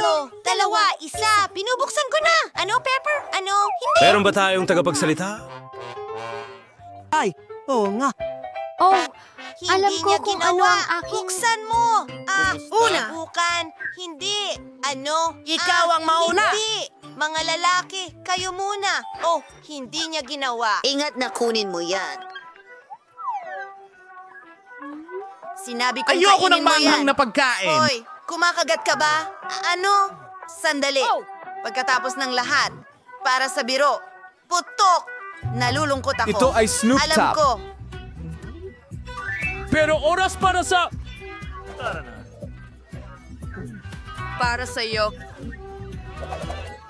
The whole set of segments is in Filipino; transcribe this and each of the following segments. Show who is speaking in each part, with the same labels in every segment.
Speaker 1: Tatlo, dalawa, isa. Binubuksan ko na. Ano, Pepper? Ano? Hindi.
Speaker 2: Meron ba tayong tagapagsalita?
Speaker 3: Ay, oo nga.
Speaker 4: Oh,
Speaker 1: Hindi
Speaker 4: alam ko
Speaker 1: niya
Speaker 4: kung
Speaker 1: ginawa.
Speaker 4: ano ang aking...
Speaker 1: Buksan mo.
Speaker 3: Una.
Speaker 1: Bukan. Hindi. Ano?
Speaker 3: Ikaw ang mauna.
Speaker 1: Hindi. Mga lalaki, kayo muna. Oh, hindi niya ginawa.
Speaker 5: Ingat na kunin mo yan.
Speaker 1: Sinabi ko
Speaker 3: Ayoko ng
Speaker 1: kainin mo
Speaker 3: manghang
Speaker 1: yan.
Speaker 3: na pagkain.
Speaker 1: Hoy, kumakagat ka ba? Ano? Sandali. Pagkatapos ng lahat, para sa biro, putok! Nalulungkot ako.
Speaker 2: Ito ay Snoop
Speaker 1: Alam
Speaker 2: Top.
Speaker 1: ko.
Speaker 2: Pero oras para sa...
Speaker 1: Para sa'yo.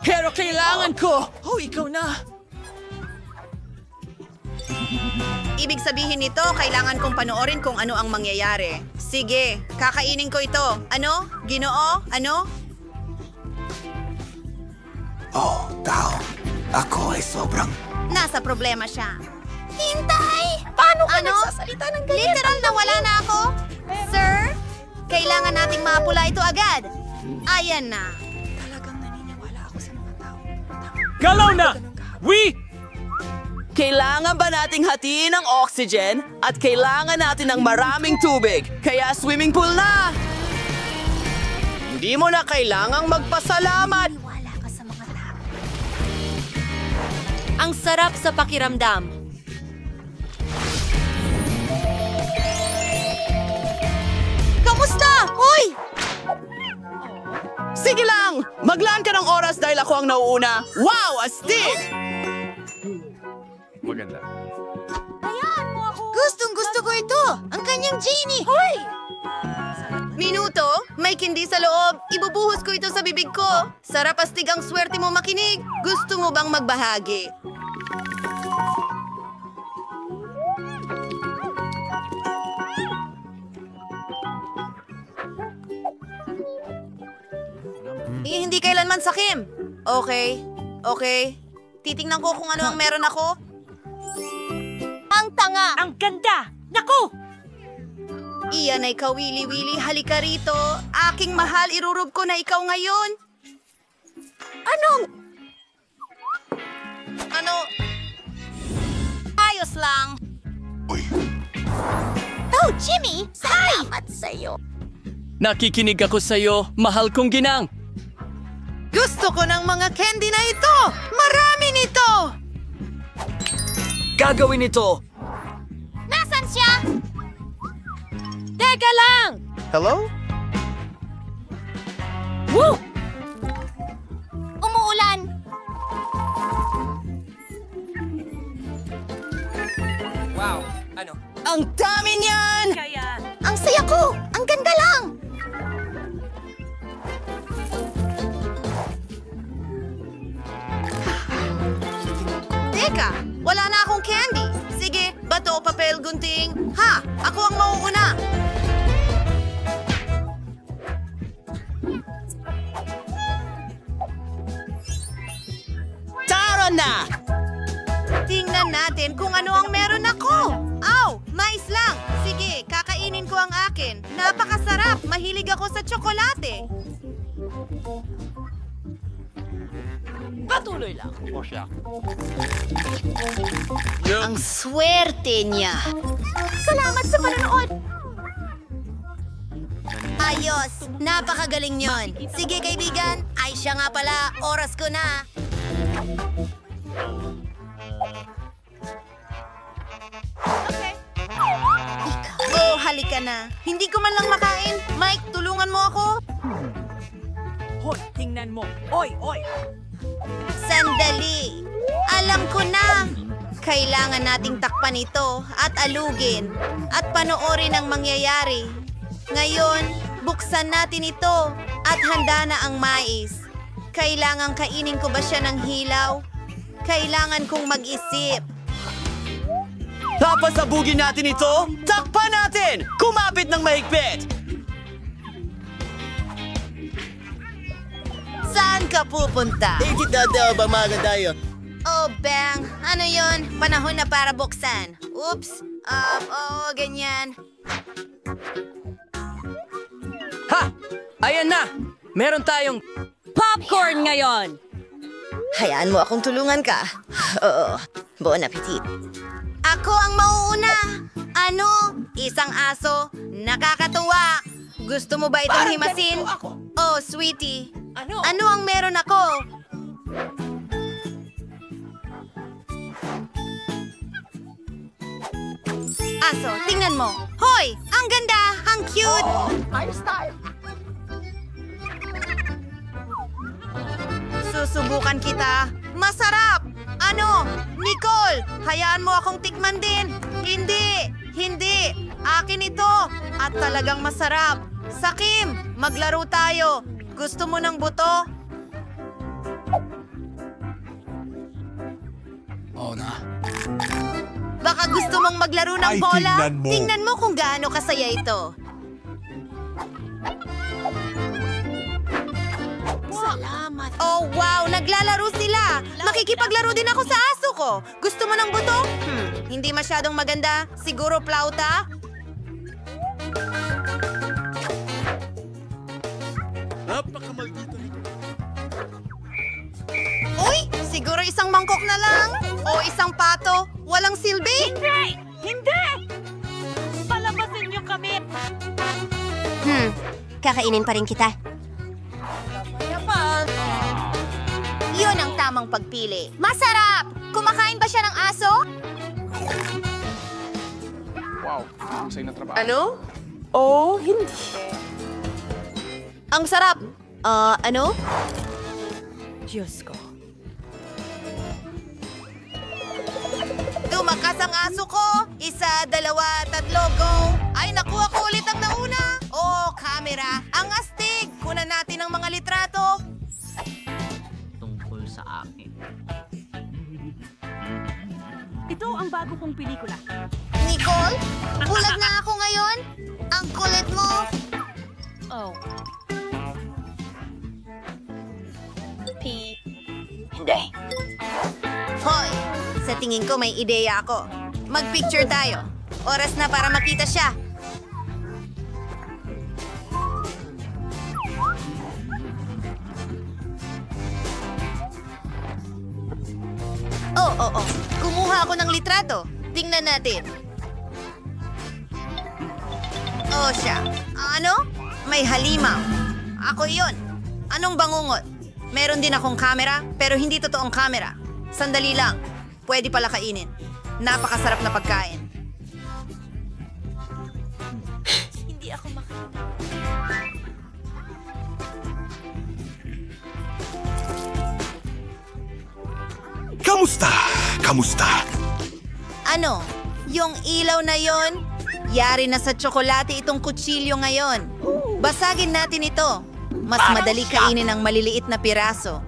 Speaker 3: Pero kailangan ko. Oh, ikaw na.
Speaker 1: Ibig sabihin nito, kailangan kong panoorin kung ano ang mangyayari. Sige, kakainin ko ito. Ano? Ginoo? Ano?
Speaker 6: Oh, tao. Ako ay sobrang...
Speaker 1: Nasa problema siya. Hintay! Paano ka nagsasalita ng ganyan? Literal na wala na ako? Sir, kailangan nating mapula ito agad. Ayan na.
Speaker 2: Galaw na!
Speaker 3: Kailangan ba nating hatiin ang oxygen at kailangan natin ng maraming tubig? Kaya swimming pool na! Hindi mo na kailangang magpasalamat!
Speaker 4: Ang sarap sa pakiramdam.
Speaker 1: Kamusta? Hoy!
Speaker 3: Sige lang! Maglaan ka ng oras dahil ako ang nauuna. Wow, astig!
Speaker 2: Maganda.
Speaker 1: Gustong-gusto ko ito. Ang kanyang genie. Hoy! Minuto, may kindi sa loob. Ibubuhos ko ito sa bibig ko. Sarap astig ang swerte mo makinig. Gusto mo bang magbahagi? Hindi kailanman sakim. Okay. Titingnan ko kung ano ang meron ako. Ang tanga!
Speaker 4: Ang ganda! Naku!
Speaker 1: Iyan ay kawili-wili, halika rito. Aking mahal, irurub ko na ikaw ngayon. Ano? Ayos lang. Oh, Jimmy! Salamat sa'yo.
Speaker 3: Nakikinig ako sa'yo, mahal kong ginang.
Speaker 1: Gusto ko ng mga candy na ito! Marami nito!
Speaker 3: Gagawin ito!
Speaker 1: Nasaan siya?
Speaker 4: Teka lang!
Speaker 3: Hello?
Speaker 4: Woo!
Speaker 1: Umuulan.
Speaker 3: Wow, ano? Ang dami niyan!
Speaker 4: Kaya...
Speaker 1: Ang saya ko! Ang ganda lang! Teka, wala na akong candy. Sige, bato, papel, gunting. Ha! Ako ang mauuna.
Speaker 3: Tara na!
Speaker 1: Tingnan natin kung ano ang meron ako. Aw, mais lang. Sige, kakainin ko ang akin. Napakasarap. Mahilig ako sa tsokolate.
Speaker 4: Patuloy lang.
Speaker 1: Ang swerte niya. Salamat sa panonood. Ayos. Napakagaling yon. Sige, kaibigan. Ay, siya nga pala. Oras ko na. Oh, halika na. Hindi ko man lang makain. Mike, tulungan mo ako.
Speaker 3: Hoy, tingnan mo. Oy!
Speaker 1: Sandali. Alam ko na. Kailangan nating takpan ito at alugin at panoorin ang mangyayari. Ngayon, buksan natin ito at handa na ang mais. Kailangan kainin ko ba siya ng hilaw? Kailangan kong mag-isip.
Speaker 3: Tapos sabugin natin ito, takpan natin! Kumapit ng mahigpit!
Speaker 1: Saan ka pupunta?
Speaker 3: Ikitadaw ba maganda yun?
Speaker 1: Oh, bang! Ano yon? Panahon na para buksan. Oops! Oo, ganyan.
Speaker 3: Ha! Ayan na! Meron tayong...
Speaker 4: Popcorn ngayon!
Speaker 1: Hayaan mo akong tulungan ka. Oo, bon appetit. Ako ang mauuna. Ano? Isang aso? Nakakatuwa. Gusto mo ba itong himasin? Oh, sweetie. Ano ang meron ako? Aso, tingnan mo. Hoy! Ang ganda! Ang cute! Susubukan kita. Masarap! Ano? Nicole, hayaan mo akong tikman din. Hindi! Hindi! Akin ito! At talagang masarap. Sakim, maglaro tayo. Gusto mo ng buto?
Speaker 6: Oo na.
Speaker 1: Baka gusto mong maglaro ng
Speaker 6: Ay,
Speaker 1: bola?
Speaker 6: tingnan mo.
Speaker 1: Tingnan mo kung gaano kasaya ito. Salamat. Oh, wow! Naglalaro sila! Makikipaglaro din ako sa aso ko. Gusto mo ng buto? Hindi masyadong maganda. Siguro plauta?
Speaker 2: Napakamaldito nito.
Speaker 1: Uy! Siguro isang mangkok na lang. O isang pato. Walang silbi.
Speaker 4: Hindi! Hindi! Palabasin niyo kami!
Speaker 1: Kakainin pa rin kita. Yun ang tamang pagpili. Masarap! Kumakain ba siya ng aso?
Speaker 3: Ano?
Speaker 4: Oh, hindi.
Speaker 1: Ang sarap. Ano?
Speaker 4: Diyos ko.
Speaker 1: Tumakas ang aso ko. 1, 2, 3, go. Ay, nakuha ko ulit ang nauna. Oh, camera. Ang astig. Kunan natin ang mga litrato.
Speaker 4: Tungkol sa akin. Ito ang bago kong pelikula.
Speaker 1: Nicole, bulag na ako ngayon. Ang kulit mo.
Speaker 4: Oh.
Speaker 1: Hoy, sa tingin ko may ideya ako. Mag-picture tayo. Oras na para makita siya. Oh. Kumuha ako ng litrato. Tingnan natin. Oh, siya. Ano? May halimaw. Ako yon. Anong bangungot? Meron din akong camera, pero hindi totoong camera. Sandali lang. Pwede pala kainin. Napakasarap na pagkain. Hindi ako makita.
Speaker 6: Kamusta? Kamusta?
Speaker 1: Ano? Yung ilaw na yon? Yari na sa tsokolate itong kutsilyo ngayon. Basagin natin ito. Mas madali kainin ang maliliit na piraso.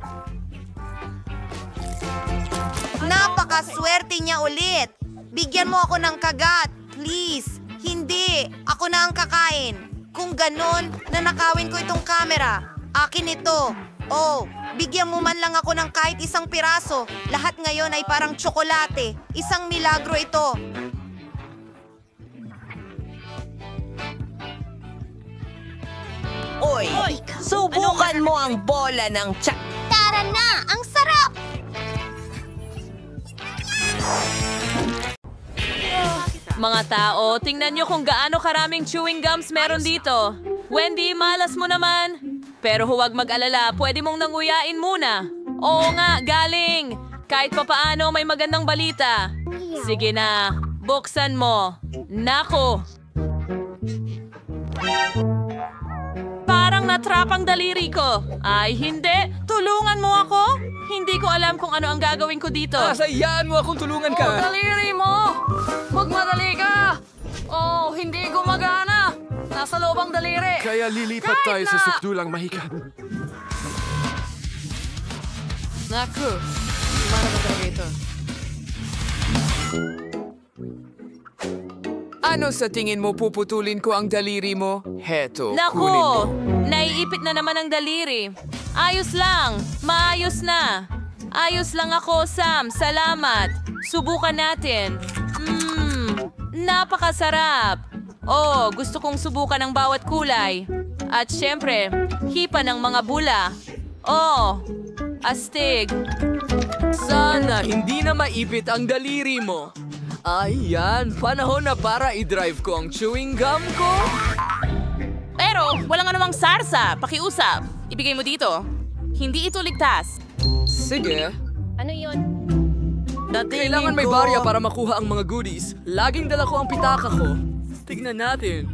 Speaker 1: Napakaswerte niya ulit. Bigyan mo ako ng kagat. Please. Hindi. Ako na ang kakain. Kung ganon, nanakawin ko itong camera. Akin ito. Oh, bigyan mo man lang ako ng kahit isang piraso. Lahat ngayon ay parang tsokolate. Isang milagro ito.
Speaker 3: Oy, subukan mo ang bola ng tsak.
Speaker 1: Tara na! Ang sarap!
Speaker 4: Mga tao, tingnan nyo kung gaano karaming chewing gums meron dito. Wendy, malas mo naman. Pero huwag mag-alala, pwede mong nanguyain muna. Oo nga, galing. Kahit papaano may magandang balita. Sige na, buksan mo. Nako. Parang natrap ang daliri ko. Ay, hindi. Tulungan mo ako. Hindi ko alam kung ano ang gagawin ko dito.
Speaker 2: Sayaan mo akong tulungan ka.
Speaker 4: Daliri mo! Magmadali ka! Oh, hindi gumagana! Nasa loob ang daliri!
Speaker 2: Kaya lilipat
Speaker 4: Kahit
Speaker 2: tayo sa
Speaker 4: na-
Speaker 2: sukdulang mahika.
Speaker 4: Naku, kumana ba talaga ito?
Speaker 5: Ano sa tingin mo puputulin ko ang daliri mo? Heto, kunin mo.
Speaker 4: Naku, naiipit na naman ang daliri. Ayos lang, maayos na. Ayos lang ako, Sam. Salamat. Subukan natin. Napakasarap. Oh, gusto kong subukan ang bawat kulay. At syempre, hipa ng mga bula. Oh, astig.
Speaker 2: Sana hindi na maipit ang daliri mo. Ayan, panahon na para i-drive ko ang chewing gum ko.
Speaker 7: Pero walang anumang sarsa. Pakiusap. Ibigay mo dito. Hindi ito ligtas.
Speaker 2: Sige.
Speaker 1: Ano yun?
Speaker 2: Kailangan may barya para makuha ang mga goodies. Laging dala ko ang pitaka ko. Tignan natin.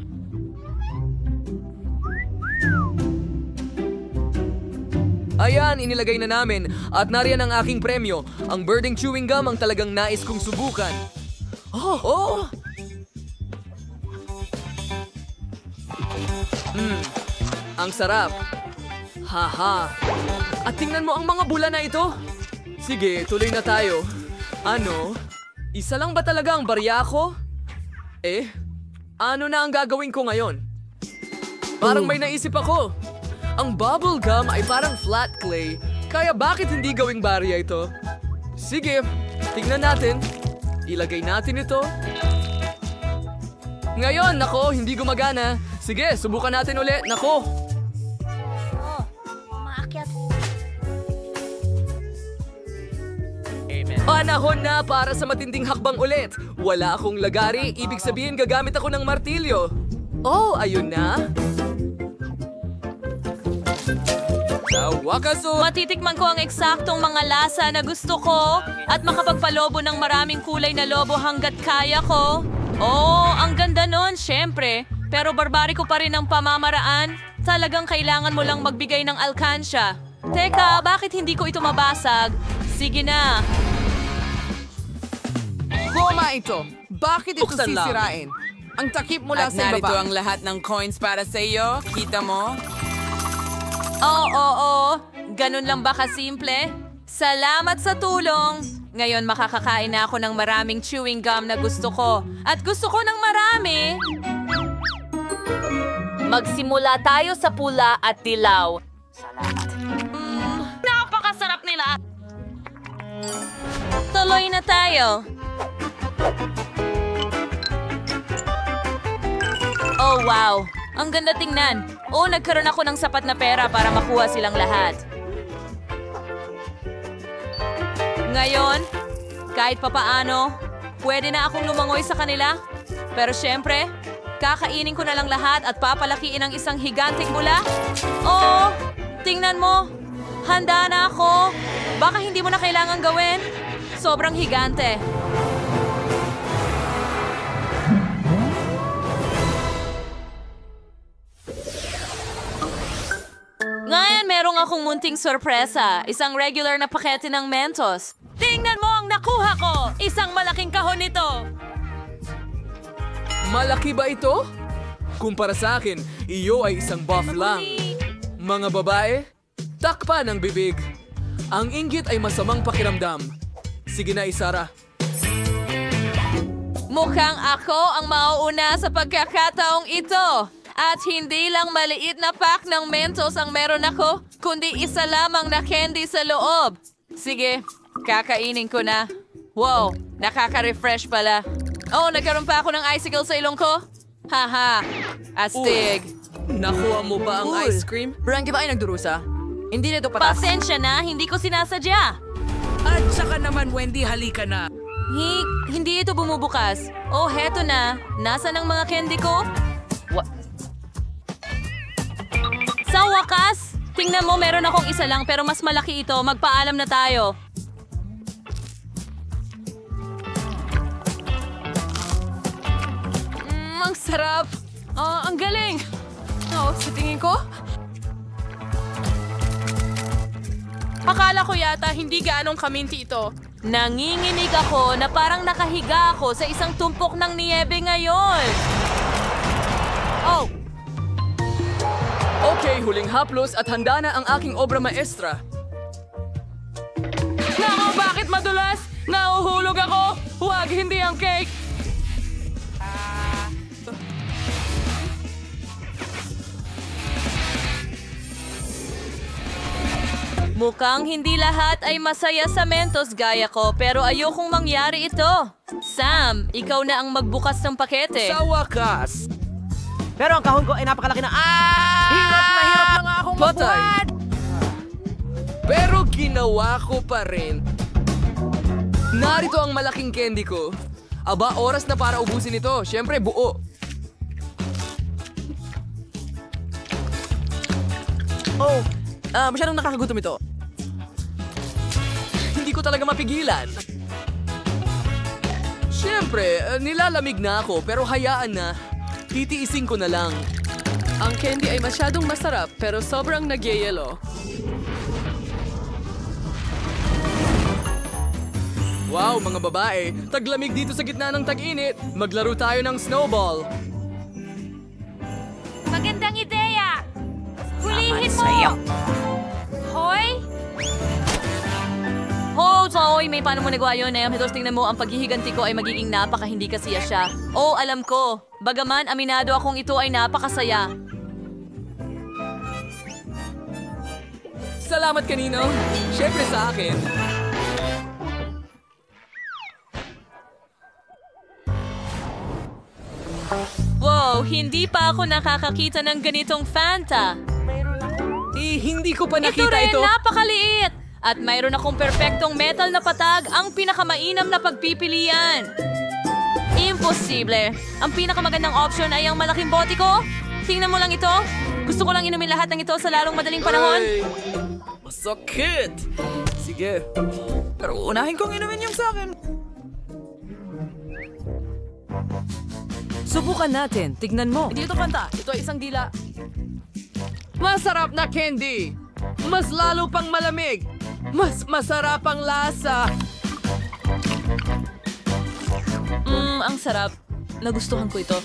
Speaker 2: Ayan, inilagay na namin. At nariyan ang aking premyo. Ang birding chewing gum ang talagang nais kong subukan. Oh! Ang sarap. Haha. At tingnan mo ang mga bula na ito. Sige, tuloy na tayo. Ano? Isa lang ba talaga ang barya ko? Ano na ang gagawin ko ngayon? Parang may naisip ako. Ang bubble gum ay parang flat clay. Kaya bakit hindi gawing barya ito? Sige, tingnan natin. Ilagay natin ito. Ngayon, nako, hindi gumagana. Sige, subukan natin ulit. Nako. Panahon na para sa matinding hakbang ulit. Wala akong lagari, ibig sabihin gagamit ako ng martilyo. Oh, ayun na. Sa wakas,
Speaker 4: Matitikman ko ang eksaktong mga lasa na gusto ko at makapagpalobo ng maraming kulay na lobo hanggat kaya ko. Oh, ang ganda nun, syempre. Pero barbariko pa rin ang pamamaraan. Talagang kailangan mo lang magbigay ng alkansya. Teka, bakit hindi ko ito mabasag? Sige na.
Speaker 5: Goma ito. Bakit ito
Speaker 3: Buksan lang.
Speaker 5: sisirain? Ang takip mula
Speaker 8: At
Speaker 5: sa
Speaker 8: narito
Speaker 5: ibaba.
Speaker 8: ang lahat ng coins para sa iyo. Kita mo?
Speaker 4: Oo. Ganun lang ba kasimple? Salamat sa tulong. Ngayon makakakain na ako ng maraming chewing gum na gusto ko. At gusto ko ng marami. Magsimula tayo sa pula at dilaw.
Speaker 7: Napakasarap nila.
Speaker 4: Tuloy na tayo. Oh, wow. Ang ganda tingnan. Oh, nagkaroon ako ng sapat na pera para makuha silang lahat. Ngayon, kahit papaano, pwede na akong lumangoy sa kanila. Pero syempre, kakainin ko na lang lahat at papalakiin ang isang higanting mula. Oh, tingnan mo. Handa na ako. Baka hindi mo na kailangan gawin. Sobrang higante. Ngayon, merong akong munting sorpresa. Isang regular na pakete ng Mentos. Tingnan mo ang nakuha ko! Isang malaking kahon nito!
Speaker 2: malaki ba ito? Kumpara sa akin, iyo ay isang buff lang. Mga babae, takpan ang bibig. Ang inggit ay masamang pakiramdam. Sige na, Isara.
Speaker 4: Mukhang ako ang mauuna sa pagkakataong ito. At hindi lang maliit na pack ng Mentos ang meron ako, kundi isa lamang na candy sa loob. Sige, kakainin ko na. Wow, nakaka-refresh pala. Oh, nagkaroon pa ako ng icicle sa ilong ko? Haha, astig.
Speaker 2: Nakuha mo ba ang ice cream?
Speaker 3: Frankie ba ay nagdurusa? Hindi nito patas.
Speaker 4: Pasensya na, hindi ko sinasadya.
Speaker 8: At saka naman, Wendy, halika na.
Speaker 4: Hindi ito bumubukas. Oh, heto na. Nasaan ang mga candy ko? Sa wakas, tingnan mo, meron akong isa lang pero mas malaki ito. Magpaalam na tayo. Ang sarap. Ang galing. Sa tingin ko.
Speaker 7: Akala ko yata hindi gaanong kaminti ito.
Speaker 4: Nanginginig ako na parang nakahiga ako sa isang tumpok ng niyebe ngayon. Oh,
Speaker 2: Okay, huling haplos at handa na ang aking obra maestra.
Speaker 7: Nako, bakit madulas? Nahuhulog ako. Huwag, hindi ang cake.
Speaker 4: mukhang hindi lahat ay masaya sa Mentos gaya ko pero ayokong mangyari ito. Sam, ikaw na ang magbukas ng pakete.
Speaker 2: Sa wakas,
Speaker 3: Pero ang kahon ko ay napakalaki na...
Speaker 2: Patay! Pero ginawa ko pa rin. Narito ang malaking candy ko. Aba, oras na para ubusin ito. Siyempre, buo.
Speaker 3: Masyadong nakakagutom ito.
Speaker 2: Hindi ko talaga mapigilan. Siyempre, nilalamig na ako pero hayaan na. Titiisin ko na lang. Ang candy ay masyadong masarap pero sobrang nagyayelo. Wow, mga babae. Taglamig dito sa gitna ng tag-init. Maglaro tayo ng snowball.
Speaker 4: Magandang ideya! Hulihin mo! Hoy! Hoy, may paano mo nagawa yun eh. Hitos, tingnan mo, ang paghihiganti ko ay magiging napaka hindi kasiya siya. Oh, alam ko. Bagaman, aminado akong ito ay napakasaya.
Speaker 2: Salamat kanino. Siyempre sa akin.
Speaker 4: Wow, hindi pa ako nakakakita ng ganitong Fanta.
Speaker 2: Hindi ko pa
Speaker 4: Ito
Speaker 2: nakita
Speaker 4: rin,
Speaker 2: ito.
Speaker 4: napakaliit! At mayroon akong perpektong metal na patag, ang pinakamainam na pagpipilian. Imposible. Ang pinakamagandang option ay ang malaking bote ko. Tingnan mo lang ito. Gusto ko lang inumin lahat ng ito sa lalong madaling panahon.
Speaker 2: Ay, masakit. Sige.
Speaker 8: Pero unahin kong inumin yung sa akin.
Speaker 2: Subukan natin. Tignan mo.
Speaker 7: Hindi ito Fanta. Ito ay isang dila.
Speaker 2: Masarap na candy. Mas lalo pang malamig. Mas masarap ang lasa.
Speaker 4: Ang sarap. Nagustuhan ko ito.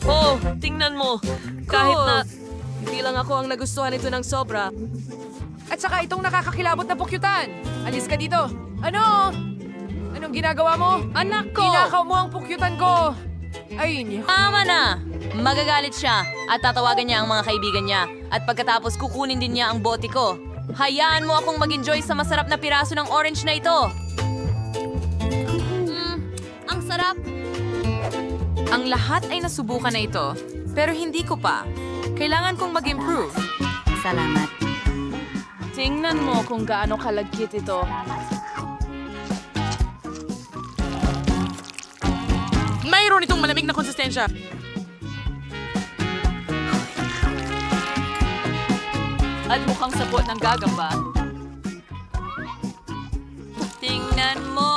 Speaker 4: Oh, tingnan mo. Kahit na...
Speaker 2: Hindi lang ako ang nagustuhan ito ng sobra.
Speaker 5: At saka itong nakakakilabot na pukyutan. Alis ka dito. Ano? Anong ginagawa mo?
Speaker 4: Anak ko!
Speaker 5: Kinakaw mo ang pukyutan ko. Ay,
Speaker 4: Tama na! Magagalit siya at tatawagan niya ang mga kaibigan niya. At pagkatapos kukunin din niya ang bote ko. Hayaan mo akong mag-enjoy sa masarap na piraso ng orange na ito. Ang sarap.
Speaker 9: Ang lahat ay nasubukan na ito, pero hindi ko pa. Kailangan kong mag-improve.
Speaker 1: Salamat.
Speaker 7: Tingnan mo kung gaano kalagkit ito. Mayroon itong malamig na konsistensya.
Speaker 4: At mukhang sapot ng gagamba. Tingnan mo!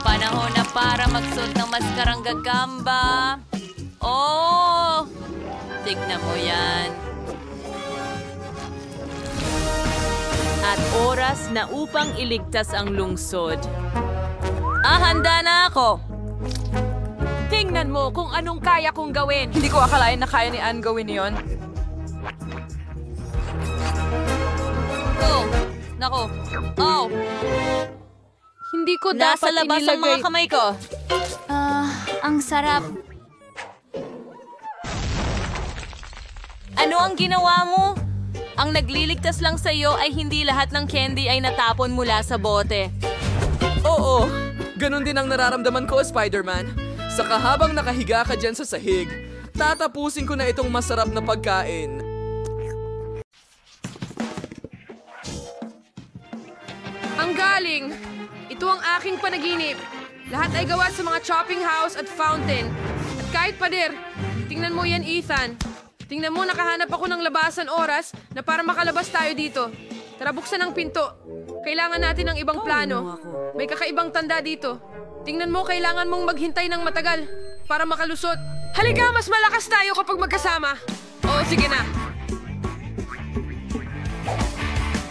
Speaker 4: Panahon na para magsuot ng maskarang gagamba. Oh! Tignan mo yan. At oras na upang iligtas ang lungsod. Handa na ako!
Speaker 5: tingnan mo kung anong kaya kong gawin.
Speaker 9: Hindi ko akalain na kaya ni Anne gawin yon.
Speaker 4: Oh! Nako! Oh!
Speaker 5: Hindi ko
Speaker 4: Nasa
Speaker 5: dapat
Speaker 4: labas ang mga kamay ko.
Speaker 1: Ang sarap.
Speaker 4: Ano ang ginawa mo? Ang nagliligtas lang sa iyo ay hindi lahat ng candy ay natapon mula sa bote.
Speaker 2: Oo, ganun din ang nararamdaman ko, Spider-Man. Saka habang nakahiga ka dyan sa sahig, tatapusin ko na itong masarap na pagkain.
Speaker 5: Ang galing! Ito ang aking panaginip. Lahat ay gawa sa mga chopping house at fountain. At kahit pader, tingnan mo yan, Ethan. Tingnan mo, nakahanap ako ng labasan oras na para makalabas tayo dito. Tara, buksan ang pinto. Kailangan natin ng ibang plano. May kakaibang tanda dito. Tingnan mo, kailangan mong maghintay ng matagal para makalusot. Halika, mas malakas tayo kapag magkasama. Oo, sige na.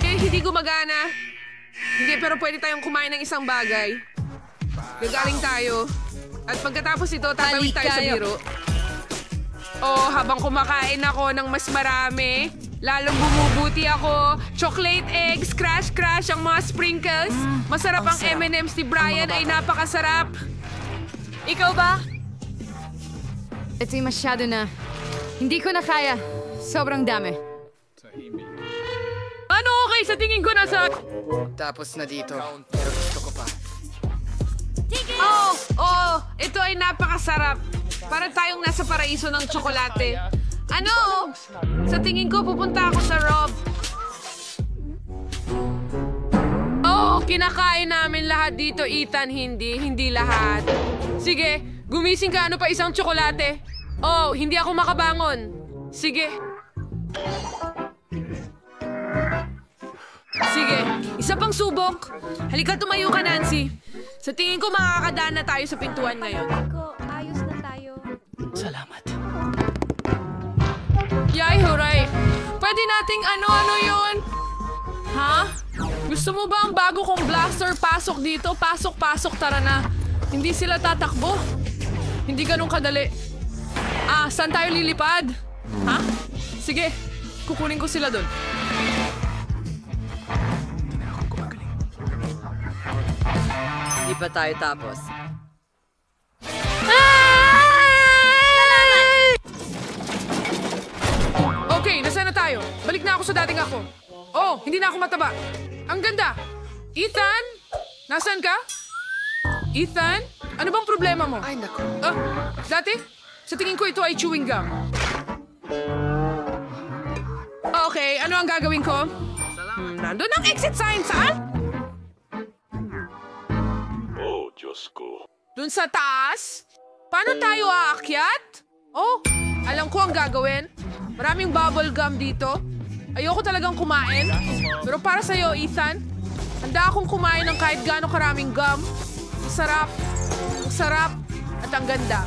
Speaker 5: Hindi gumagana. Hindi, pero pwede tayong kumain ng isang bagay. Gagaling tayo. At pagkatapos ito, tatawid tayo sa biro. Oh, habang kumakain ako ng mas marami, lalong bumubuti ako. Chocolate eggs, crush ang mga sprinkles. Masarap ang M&M's ni Brian, ay napakasarap.
Speaker 9: Ikaw ba?
Speaker 5: Ito'y masyado na. Hindi ko na kaya. Sobrang dami. Ano okay sa tingin ko nasa...
Speaker 10: Tapos na dito. Pero gusto ko pa.
Speaker 5: Oh, ito ay napakasarap. Para tayong nasa paraiso ng tsokolate. Ano? Sa tingin ko, pupunta ako sa Rob. Oh, kinakain namin lahat dito, Ethan. Hindi lahat. Sige, gumising ka. Ano pa isang tsokolate? Oh, hindi ako makabangon. Sige. Sige, isa pang subok. Halika, tumayo ka, Nancy. Sa tingin ko, makakadaan na tayo sa pintuan ngayon.
Speaker 1: Ayos na tayo.
Speaker 3: Salamat.
Speaker 5: Yay, huray! Pwede nating ano-ano yun? Ha? Gusto mo ba ang bago kong blaster? Pasok dito, pasok, tara na. Hindi sila tatakbo. Hindi ganun kadali. Saan tayo lilipad? Ha? Sige, kukunin ko sila doon.
Speaker 3: Hindi pa tayo tapos.
Speaker 5: Okay, nasaan na tayo? Balik na ako sa dating ako. Oh, hindi na ako mataba. Ang ganda. Ethan? Nasaan ka? Ethan? Ano bang problema mo?
Speaker 10: Ay, naku.
Speaker 5: Dati? Sa tingin ko ito ay chewing gum. Okay, ano ang gagawin ko? Nandun ang exit sign. Saan?
Speaker 11: Oh, Diyos ko.
Speaker 5: Dun sa taas? Paano tayo aakyat? Oh, alam ko ang gagawin. Maraming bubble gum dito. Ayoko talagang kumain. Pero para sa'yo, Ethan, handa akong kumain ng kahit gaano karaming gum. Ang sarap, at ang ganda.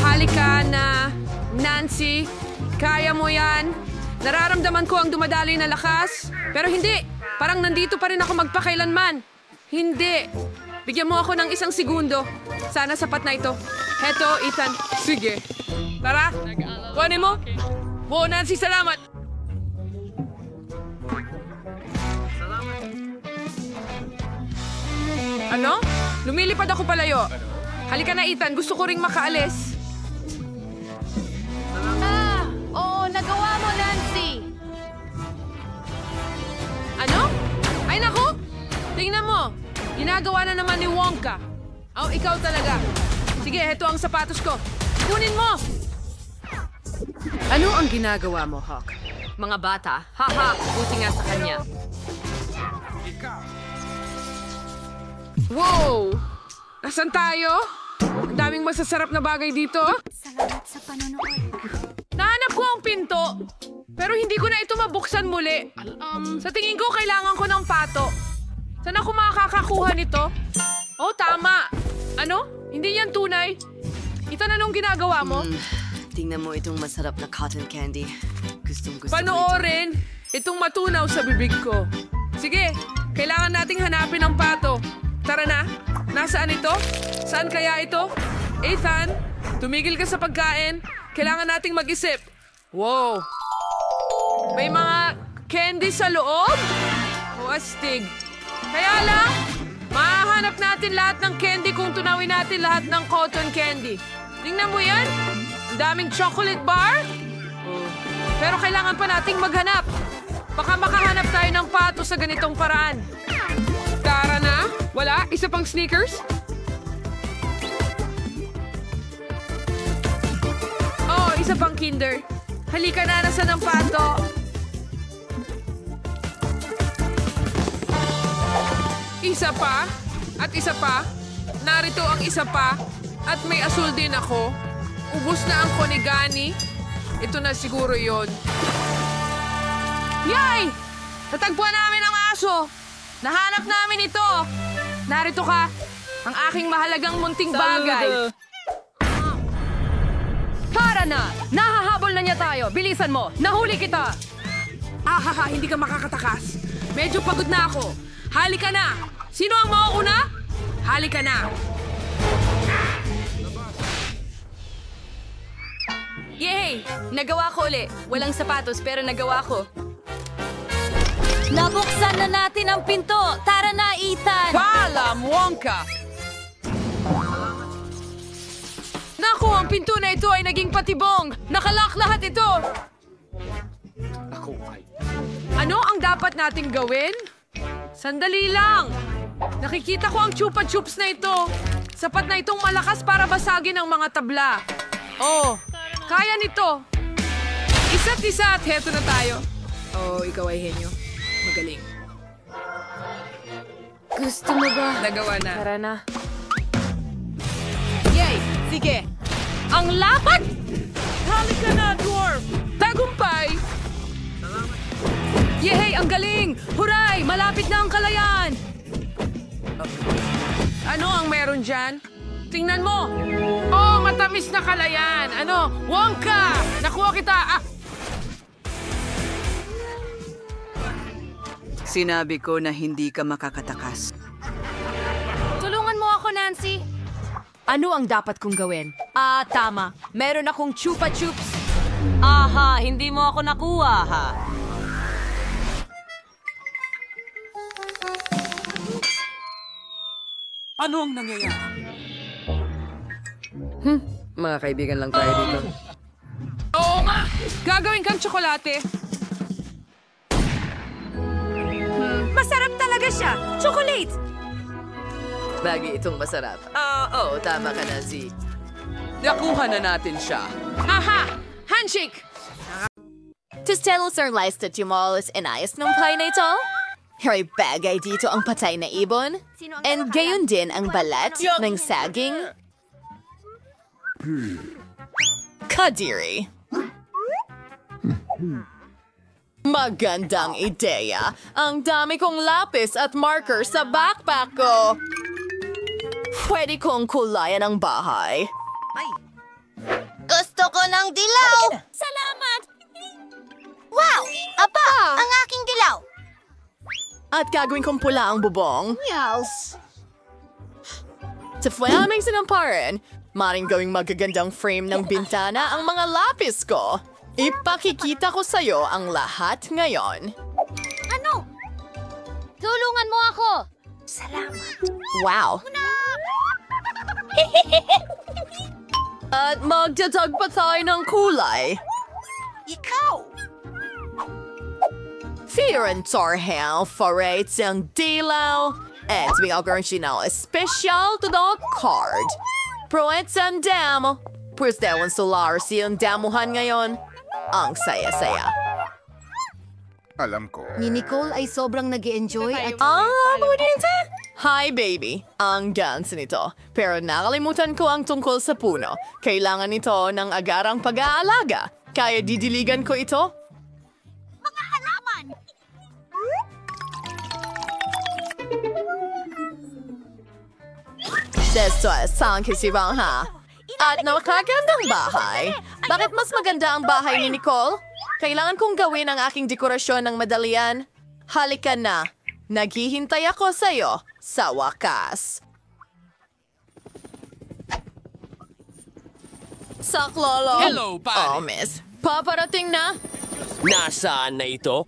Speaker 5: Halika na, Nancy. Kaya mo yan. Nararamdaman ko ang dumadaloy na lakas. Pero hindi, parang nandito pa rin ako magpakailanman. Hindi. Bigyan mo ako ng 1 segundo. Sana sapat na ito. Heto, Ethan. Sige. Tara, kuhanin mo. Oo, Nancy, salamat. Ano? Lumilipad ako palayo. Halika na, Ethan. Gusto ko ring makaalis.
Speaker 1: Oo, nagawa mo, Nancy.
Speaker 5: Ano? Ay, naku! Tingnan mo. Ginagawa na naman ni Wonka. Oh, ikaw talaga. Sige, heto ang sapatos ko. Kunin mo! Ano ang ginagawa mo, Hawk?
Speaker 4: Mga bata, haha, buti nga sa kanya.
Speaker 5: Wow! Nasaan tayo? Ang daming masasarap na bagay dito.
Speaker 1: Salamat sa panonood.
Speaker 5: Nahanap ko ang pinto, pero hindi ko na ito mabuksan muli. Sa tingin ko, kailangan ko ng pato. Saan ako makakakuha nito? Oh, tama. Ano? Hindi yan tunay. Ito na nung ginagawa mo?
Speaker 3: Tingnan mo itong masarap na cotton candy. Gustong-gusto ko ito.
Speaker 5: Panoorin itong matunaw sa bibig ko. Sige, kailangan nating hanapin ang pato. Tara na. Nasaan ito? Saan kaya ito? Ethan, tumigil ka sa pagkain. Kailangan nating mag-isip. Wow! May mga candy sa loob? O astig. Kaya lang, mahahanap natin lahat ng candy kung tunawin natin lahat ng cotton candy. Tingnan mo yan. Ang daming chocolate bar. Pero kailangan pa nating maghanap. Baka makahanap tayo ng pato sa ganitong paraan. Tara na. Wala? Isa pang sneakers? Oh, isa pang Kinder. Halika na, nasaan ang pato? Isa pa. At isa pa. Narito ang isa pa. At may asul din ako. Ubus na ang konigani. Ito na siguro yon. Yay! Natagpuan namin ang aso. Nahanap namin ito. Narito ka. Ang aking mahalagang munting bagay.
Speaker 4: Tara na! Nahahabol na niya tayo. Bilisan mo. Nahuli kita.
Speaker 5: Ahaha, hindi ka makakatakas. Medyo pagod na ako. Halika na. Sino ang mauuna? Halika na.
Speaker 9: Yay! Nagawa ko uli. Walang sapatos pero nagawa ko.
Speaker 1: Nabuksan na natin ang pinto. Tara na, Ethan.
Speaker 5: Paalam, Wonka! Naku, ang pinto na ito ay naging patibong. Nakalak lahat ito. Ano ang dapat nating gawin? Sandali lang. Nakikita ko ang chupa chups na ito. Sapat na itong malakas para basagin ang mga tabla. Oh, kaya nito. Isa't isa at heto na tayo. Oh, ikaw ay henyo. Magaling.
Speaker 9: Gusto mo ba?
Speaker 5: Nagawa na.
Speaker 9: Tara na.
Speaker 5: Yay! Sige! Ang lapad! Halika na, dwarf! Tagumpay! Yehey! Ang galing! Huray! Malapit na ang kalayaan! Ano ang meron dyan? Tingnan mo! Oh, matamis na kalayaan! Ano? Wonka! Nakuha kita! Ah!
Speaker 8: Sinabi ko na hindi ka makakatakas.
Speaker 9: Tulungan mo ako, Nancy.
Speaker 4: Ano ang dapat kong gawin? Tama. Meron akong chupa chups. Aha, hindi mo ako nakuha, ha?
Speaker 8: Ano ang nangyayari?
Speaker 2: Mga kaibigan lang tayo dito.
Speaker 5: Oo nga! Gagawin kang tsokolate.
Speaker 9: Masarap talaga siya! Chocolate!
Speaker 2: Bagay itong masarap. Oo, tama ka na, Z. Nakuha na natin siya.
Speaker 5: Aha! Handshake!
Speaker 1: Tistelos are lies at yumalas inayos ng pay na ito? Hari bagay dito ang patay na ibon? And gayon din ang balat ng saging? Kadiri. Magandang ideya. Ang dami kong lapis at marker sa backpack ko. Pwede kong kulayan ang bahay.
Speaker 12: Gusto ko ng dilaw!
Speaker 1: Salamat!
Speaker 12: Wow! Aba, ang aking dilaw!
Speaker 1: At gagawin kong pula ang bubong.
Speaker 12: Yes!
Speaker 1: Sa flaming sinamparan, maring gawing magagandang frame ng bintana ang mga lapis ko. Ipakikita ko sa'yo ang lahat ngayon.
Speaker 12: Ano? Tulungan mo ako! Salamat!
Speaker 1: Wow! At magdadag pa tayo ng kulay.
Speaker 12: Ikaw!
Speaker 1: Fear and Torhel forates ang dilaw. At bigagawin siya na special to the card. Proets ang damo. Pues dawan solar siyang damuhan ngayon. Ang saya-saya.
Speaker 6: Alam ko.
Speaker 12: Ni Nicole ay sobrang nag-enjoy at...
Speaker 1: Hi, baby. Ang dance nito. Pero nakalimutan ko ang tungkol sa puno. Kailangan nito ng agarang pag-aalaga. Kaya didiligan ko ito?
Speaker 12: Mga halaman!
Speaker 1: Desto sang kisibang ha. At nakakagandang bahay. Bakit mas maganda ang bahay ni Nicole? Kailangan kong gawin ang aking dekorasyon ng madalian. Halika na. Naghihintay ako sa'yo sa wakas. Saklolo.
Speaker 3: Hello, pare.
Speaker 1: Oh, miss. Paparating na.
Speaker 3: Nasaan na ito?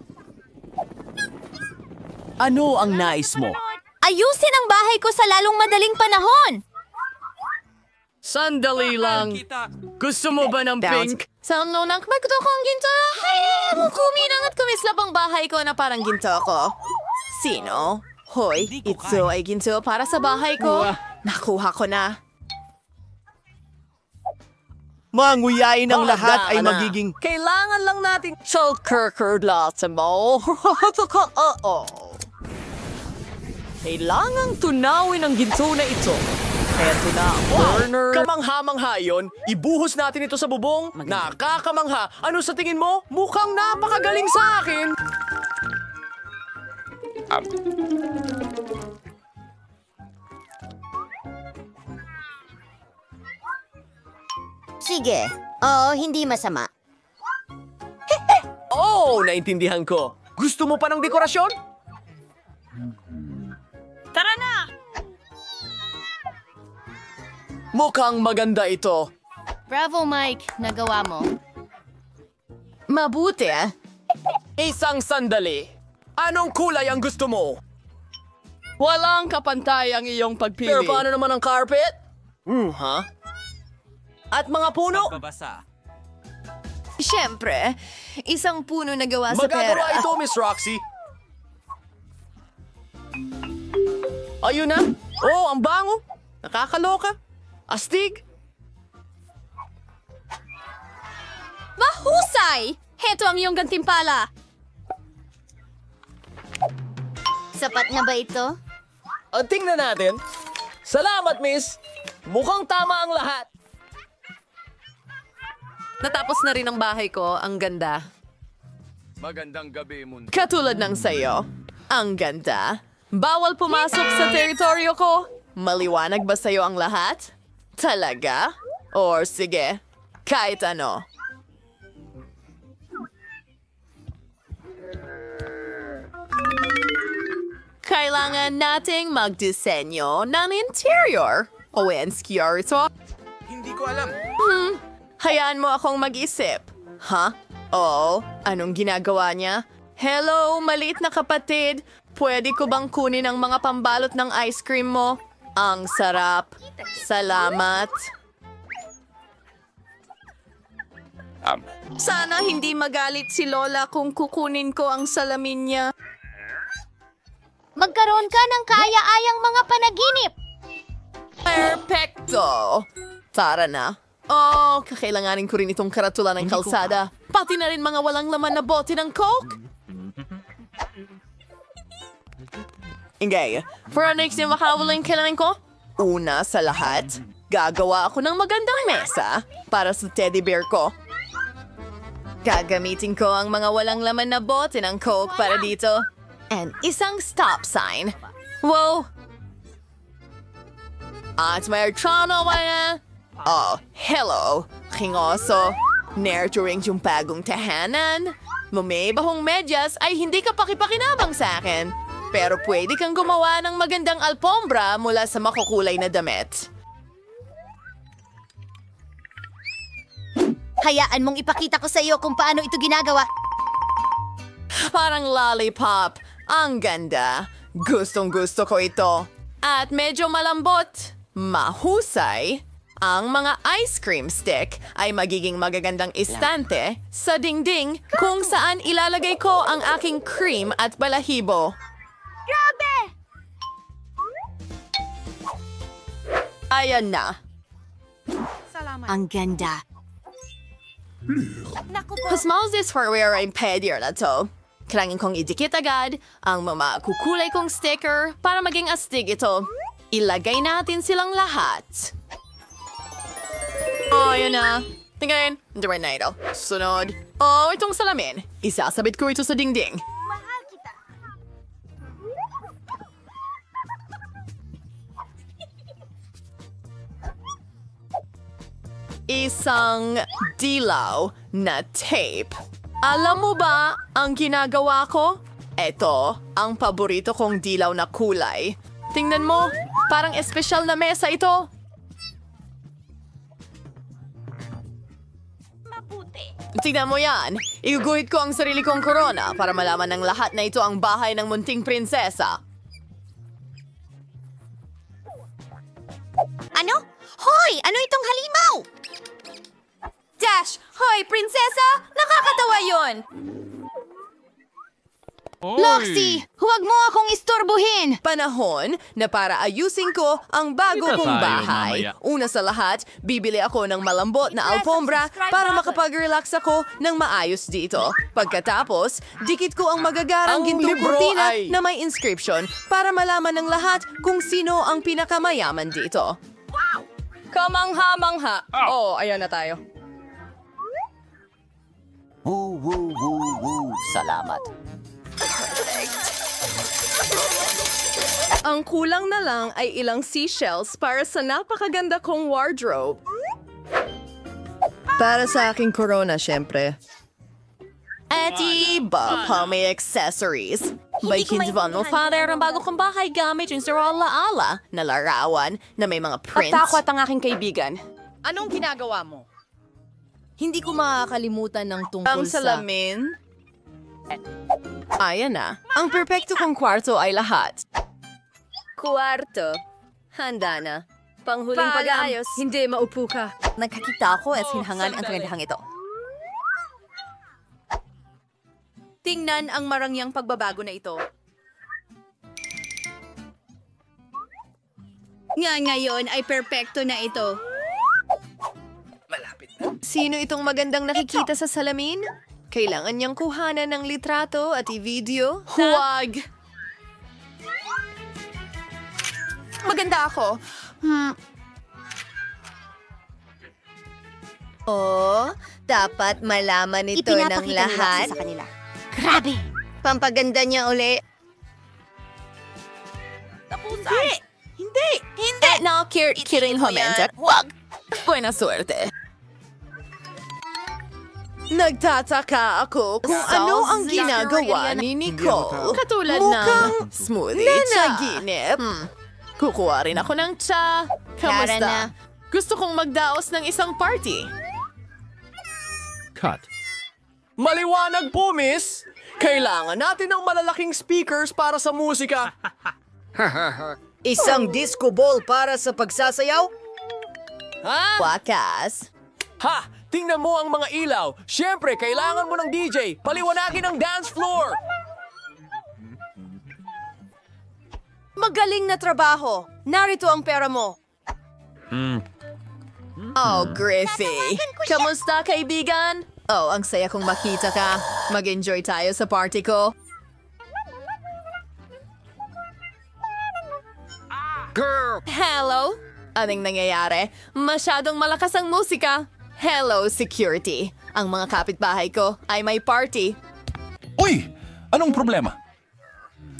Speaker 3: Ano ang nais mo?
Speaker 12: Ayusin ang bahay ko sa lalong madaling panahon!
Speaker 2: Sandali lang. Gusto mo ba ng pink?
Speaker 1: Sa nunak, magkuto ko ang ginto. Kuminang at kumislap ang bahay ko na parang ginto ko. Sino? Hoy, ito ay ginto para sa bahay ko. Nakuha ko na.
Speaker 3: Manguyain ang lahat ay magiging...
Speaker 1: Kailangan lang natin chalkerkerlata mo. Kailangang tunawin ang ginto na ito. Eto na, burner.
Speaker 3: Kamangha-mangha yun. Ibuhos natin ito sa bubong. Nakakamangha. Ano sa tingin mo? Mukhang napakagaling sa akin.
Speaker 12: Sige. Oo, hindi masama.
Speaker 3: Oh, naintindihan ko. Gusto mo pa ng dekorasyon?
Speaker 4: Tara na!
Speaker 3: Mukhang maganda ito.
Speaker 12: Bravo, Mike. Nagawa mo.
Speaker 1: Mabuti ah.
Speaker 3: Isang sandali. Anong kulay ang gusto mo?
Speaker 1: Walang kapantay ang iyong pagpili.
Speaker 3: Pero paano naman ang carpet? Ha? At mga puno?
Speaker 1: Siyempre, isang puno na gawa sa pera.
Speaker 3: Magagawa ito, Miss Roxy. Ayun na. Oh, ang bango. Nakakaloka. Astig.
Speaker 12: Mahusay! Heto ang iyong gantimpala. Sapat na ba ito?
Speaker 3: Tingnan natin. Salamat, miss. Mukhang tama ang lahat.
Speaker 13: Natapos na rin ang bahay ko. Ang ganda.
Speaker 11: Magandang gabi, mundo.
Speaker 3: Katulad ng sayo. Ang ganda. Bawal pumasok sa teritoryo ko. Maliwanag ba sa'yo ang lahat? Talaga? Or sige, kahit ano. Kailangan nating magdisenyo ng interior. ONSQR ito.
Speaker 10: Hindi ko alam.
Speaker 3: Hayaan mo akong mag-isip. Ha? Oo, anong ginagawa niya? Hello, maliit na kapatid. Pwede ko bang kunin ang mga pambalot ng ice cream mo? Ang sarap. Salamat. Sana hindi magalit si Lola kung kukunin ko ang salamin niya.
Speaker 12: Magkaroon ka ng kaya-ayang mga panaginip.
Speaker 3: Perfecto! Tara na. Oh, kakailanganin ko rin itong karatula ng kalsada. Pati na rin mga walang laman na bote ng Coke. Ingay, for our next na makawalang kailangan ko, una sa lahat, gagawa ako ng magandang mesa para sa teddy bear ko. Gagamitin ko ang mga walang laman na bote ng Coke para dito. And isang stop sign. Wow! At may archano ba? Oh, hello, king oso. Nurturing yung bagong tahanan. Mamibahong medyas ay hindi ka pakipakinabang sa akin. Pero pwede kang gumawa ng magandang alpombra mula sa makukulay na damit.
Speaker 12: Hayaan mong ipakita ko sa iyo kung paano ito ginagawa.
Speaker 3: Parang lollipop. Ang ganda. Gustong-gusto ko ito. At medyo malambot. Mahusay. Ang mga ice cream stick ay magiging magagandang istante sa dingding kung saan ilalagay ko ang aking cream at balahibo.
Speaker 12: Grabe!
Speaker 3: Ayan na.
Speaker 12: Ang ganda.
Speaker 3: Smells this for where I'm pedier na to. Kailangan kong idikit agad ang mga kukulay kong sticker para maging astig ito. Ilagay natin silang lahat. Oh, yun na. Tingnan, hindi rin na ito. Sunod. Oh, itong salamin. Isasabit ko ito sa dingding.
Speaker 12: Mahal kita.
Speaker 3: Isang dilaw na tape. Alam mo ba ang ginagawa ko? Ito ang paborito kong dilaw na kulay. Tingnan mo, parang espesyal na mesa ito. Tingnan mo yan. Iguguhit ko ang sarili kong korona para malaman ng lahat na ito ang bahay ng munting prinsesa.
Speaker 12: Ano? Hoy! Ano itong halimaw? Dash! Hoy, prinsesa! Nakakatawa yon! Loxie! Huwag mo akong istorbohin!
Speaker 3: Panahon na para ayusin ko ang bago
Speaker 11: Kita
Speaker 3: kong
Speaker 11: tayo
Speaker 3: bahay.
Speaker 11: mamaya.
Speaker 3: Una sa lahat, bibili ako ng malambot na alpombra para makapag-relax ako ng maayos dito. Pagkatapos, dikit ko ang magagarang
Speaker 10: Ang
Speaker 3: gintong
Speaker 10: libro
Speaker 3: kurtina
Speaker 10: ay-
Speaker 3: na may inscription para malaman ng lahat kung sino ang pinakamayaman dito.
Speaker 13: Kamangha-mangha. Oh, ayan na tayo.
Speaker 6: Woo, woo, woo, woo. Salamat.
Speaker 3: Ang kulang na lang ay ilang seashells para sa napakaganda kong wardrobe. Para sa aking corona, syempre. At iba pa may accessories. Baikin Van mo, father, ang bago kong bahay gamit yung ala na larawan na may mga prints.
Speaker 13: Patakot ang aking kaibigan.
Speaker 9: Anong ginagawa mo?
Speaker 12: Hindi ko makakalimutan ng tungkol
Speaker 3: Ang salamin. Ayan na. Ang perpekto kong kwarto ay lahat.
Speaker 12: Kwarto. Handa na. Panghuling
Speaker 5: Paalam.
Speaker 12: pag-aayos.
Speaker 5: Hindi, maupo ka.
Speaker 12: Nagkakita ako at sinhangan ang kagandahang ito.
Speaker 9: Tingnan ang marangyang pagbabago na ito.
Speaker 14: Ngayon ay perpekto na ito.
Speaker 3: Sino itong magandang nakikita sa salamin? Kailangan niyang kuhanan ng litrato at i-video. Huwag! Maganda ako.
Speaker 1: Oh, dapat malaman ito ng lahat.
Speaker 12: Sa kanila. Grabe!
Speaker 1: Pampaganda niya uli.
Speaker 7: Tapusan!
Speaker 3: Hindi! No, kirin homenta. Huwag! Buena suerte. Nagtataka ako kung ano ang ginagawa ni Nicole. Katulad ng smoothie nanaginip. Kukuha rin ako ng tsa. Kamusta? Gusto kong magdaos ng isang party.
Speaker 15: Cut.
Speaker 2: Maliwanag po, miss! Kailangan natin ng malalaking speakers para sa musika.
Speaker 16: Isang disco ball para sa pagsasayaw?
Speaker 2: Ha?
Speaker 3: Wakas.
Speaker 2: Ha! Tingnan mo ang mga ilaw. Siyempre, kailangan mo ng DJ. Paliwanagin ang dance floor.
Speaker 13: Magaling na trabaho. Narito ang pera mo.
Speaker 3: Oh, Griffey. Kamusta, kaibigan? Oh, ang saya kong makita ka. Mag-enjoy tayo sa party ko.
Speaker 16: Girl!
Speaker 3: Hello? Anong nangyayari? Masyadong malakas ang musika. Hello, security. Ang mga kapitbahay ko ay may party.
Speaker 15: Uy! Anong problema?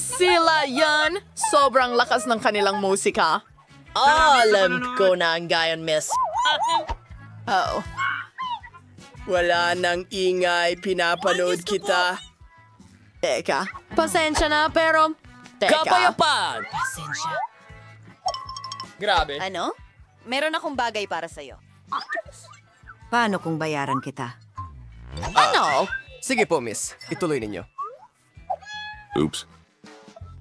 Speaker 3: Sila yan! Sobrang lakas ng kanilang musika.
Speaker 16: Alam ko na ang gayon, miss.
Speaker 3: Oh.
Speaker 16: Wala nang ingay, pinapanood kita.
Speaker 3: Teka, pasensya na pero... Teka.
Speaker 2: Kapayapaan!
Speaker 3: Pasensya.
Speaker 2: Grabe.
Speaker 13: Ano? Meron akong bagay para sa'yo.
Speaker 8: Paano kung bayaran kita?
Speaker 3: Ano?
Speaker 2: Sige po, miss. Ituloy ninyo.
Speaker 15: Oops.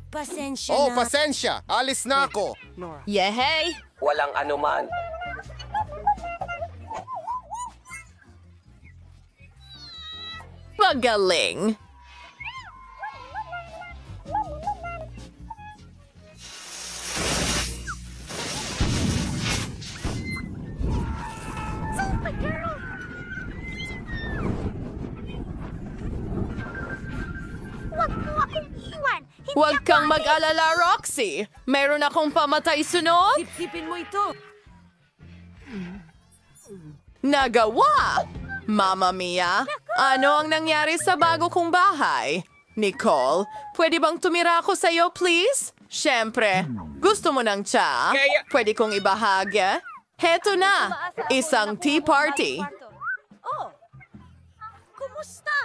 Speaker 12: Pasensya
Speaker 17: Oh,
Speaker 12: na.
Speaker 17: pasensya. Alis na ako.
Speaker 3: Yehey!
Speaker 10: Walang anuman.
Speaker 3: Magaling! Huwag kang mag-alala, Roxy. Meron akong pamatay sunod.
Speaker 13: Sipsipin mo ito.
Speaker 3: Nagawa! Mama Mia, ano ang nangyari sa bago kong bahay? Nicole, pwede bang tumira ako sa'yo, please? Siyempre, gusto mo ng tsa? Pwede kong ibahagi? Heto na, isang tea party.
Speaker 12: Oh, kumusta?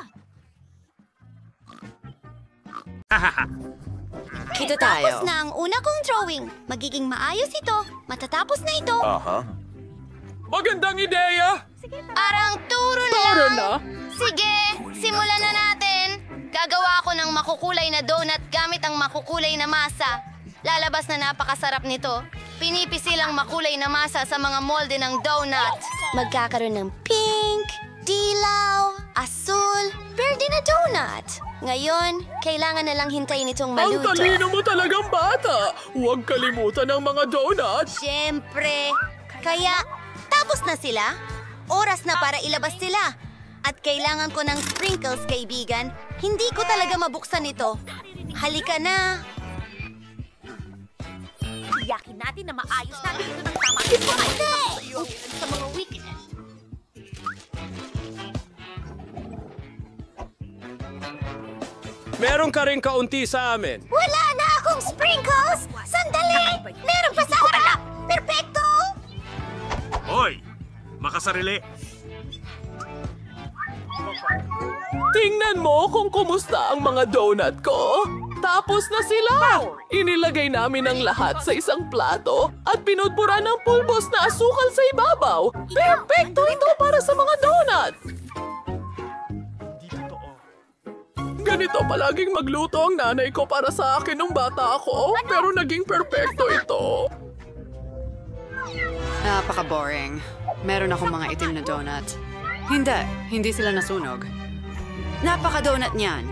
Speaker 3: Kita
Speaker 12: Tapos na ang una kong drawing. Magiging maayos ito. Matatapos na ito.
Speaker 15: Aha.
Speaker 2: Magandang ideya!
Speaker 1: Arang turo na. Sige, simulan na natin. Gagawa ako ng makukulay na donut gamit ang makukulay na masa. Lalabas na napakasarap nito. Pinipisilang makulay na masa sa mga molde ng donut. Magkakaroon ng pink, dilaw, asul, verde na donut. Ngayon, kailangan na lang hintayin itong
Speaker 2: Ang
Speaker 1: maluto.
Speaker 2: talino mo talagang bata! Huwag kalimutan ang mga donuts!
Speaker 1: Siyempre. Kaya, tapos na sila. Oras na para ilabas sila. At kailangan ko ng sprinkles, kaibigan. Hindi ko talaga mabuksan ito. Halika na.
Speaker 12: Tiyakin natin na maayos natin ito ng tama. Hindi! Sa mga weakness.
Speaker 2: Meron ka rin kaunti sa amin.
Speaker 12: Wala na akong sprinkles! Sandali! Meron pa sa harap! Perfecto!
Speaker 18: Hoy! Makasarili!
Speaker 2: Tingnan mo kung kumusta ang mga donut ko. Tapos na sila! Inilagay namin ang lahat sa isang plato at pinudpura ng pulbos na asukal sa ibabaw. Perfecto ito para sa mga donut! Ganito palaging magluto ang nanay ko para sa akin nung bata ako, pero naging perfecto ito.
Speaker 9: Napaka-boring. Meron akong mga itim na donut. Hindi sila nasunog. Napaka-donut niyan.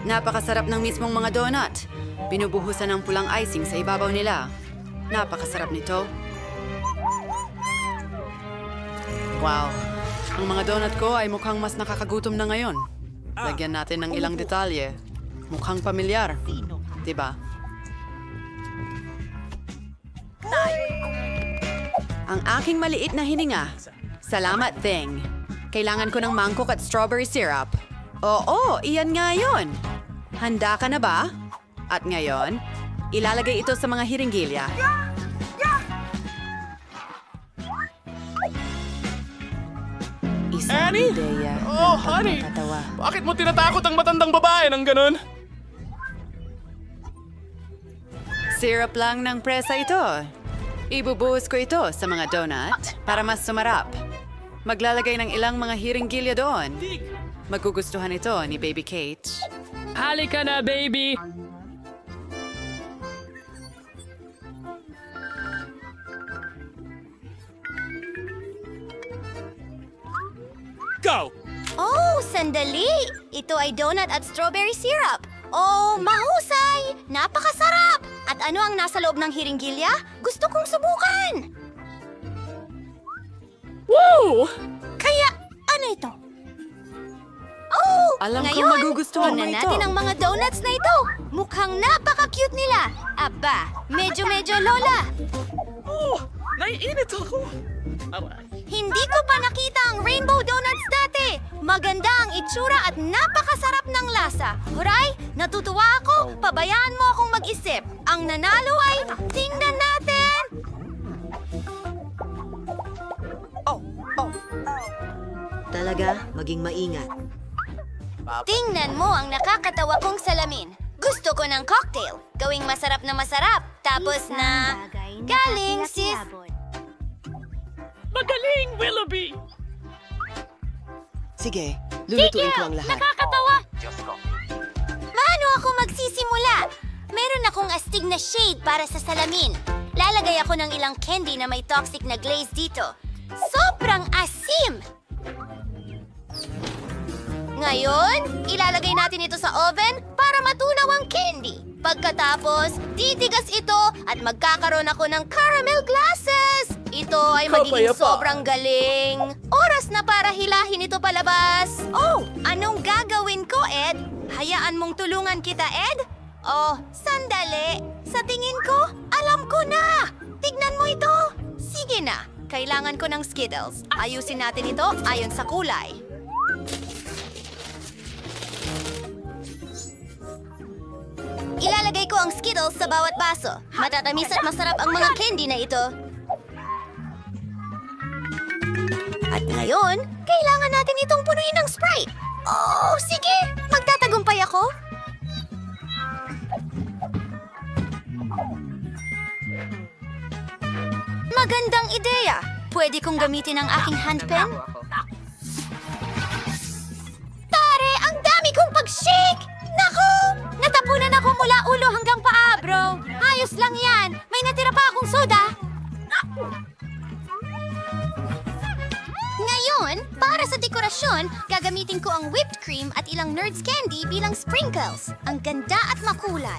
Speaker 9: Napakasarap ng mismong mga donut. Binubuhusan ng pulang icing sa ibabaw nila. Napakasarap nito. Wow. Ang mga donut ko ay mukhang mas nakakagutom na ngayon. Lagyan natin ng ilang detalye. Mukhang pamilyar. Diba? Ang aking maliit na hininga. Salamat, Thing. Kailangan ko ng mangkok at strawberry syrup. Oo, iyan nga yun. Handa ka na ba? At ngayon, ilalagay ito sa mga hiringgilya.
Speaker 2: Annie? Oh, honey! Bakit mo tinatakot ang matandang babae ng ganun?
Speaker 9: Syrup lang ng presa ito. Ibubuhos ko ito sa mga donut para mas sumarap. Maglalagay ng ilang mga hiringgilya doon. Magugustuhan ito ni Baby Kate.
Speaker 19: Halika na, baby!
Speaker 2: Go!
Speaker 1: Oh, sandali! Ito ay donut at strawberry syrup. Oh, mahusay! Napakasarap! At ano ang nasa loob ng hiringgilya? Gusto kong subukan!
Speaker 2: Woo!
Speaker 1: Kaya, ano ito? Oh!
Speaker 9: Alam kong
Speaker 1: ngayon,
Speaker 9: magugustuhan mo
Speaker 1: tingnan
Speaker 9: ito.
Speaker 1: natin ang mga donuts na ito. Mukhang napaka-cute nila. Aba, medyo lola.
Speaker 2: Oh, naiinit ako.
Speaker 1: Hindi ko pa nakita ang rainbow donuts dati. Maganda ang itsura at napakasarap ng lasa. Huray, natutuwa ako. Pabayaan mo akong mag-isip. Ang nanalo ay, tingnan natin!
Speaker 8: Talaga, maging maingat.
Speaker 1: Tingnan mo ang nakakatawa kong salamin. Gusto ko ng cocktail. Gawing masarap na masarap. Tapos na... Galing, sis!
Speaker 19: Magaling, Willoughby!
Speaker 13: Sige, lulutuin ko ang lahat.
Speaker 1: Nakakatawa! Paano ako magsisimula? Meron akong astig na shade para sa salamin. Lalagay ako ng ilang candy na may toxic na glaze dito. Sobrang asim! Ngayon, ilalagay natin ito sa oven para matunaw ang candy. Pagkatapos, titigas ito at magkakaroon ako ng caramel glasses. Ito ay magiging sobrang galing. Oras na para hilahin ito palabas. Oh, anong gagawin ko, Ed? Hayaan mong tulungan kita, Ed? Oh, sandali. Sa tingin ko, alam ko na. Tignan mo ito. Sige na. Kailangan ko ng Skittles. Ayusin natin ito ayon sa kulay. Ilalagay ko ang Skittles sa bawat baso. Matatamis at masarap ang mga candy na ito. At ngayon, kailangan natin itong punuin ng Sprite. Oh, sige! Magtatagumpay ako. Magandang ideya. Pwede kong gamitin ang aking handpen? Tare, ang dami kong pag-shake! Naku! Natapunan ako mula ulo hanggang paa, bro. Ayos lang yan. May natira pa akong soda. Ngayon, para sa dekorasyon, gagamitin ko ang whipped cream at ilang Nerds candy bilang sprinkles. Ang ganda at makulay.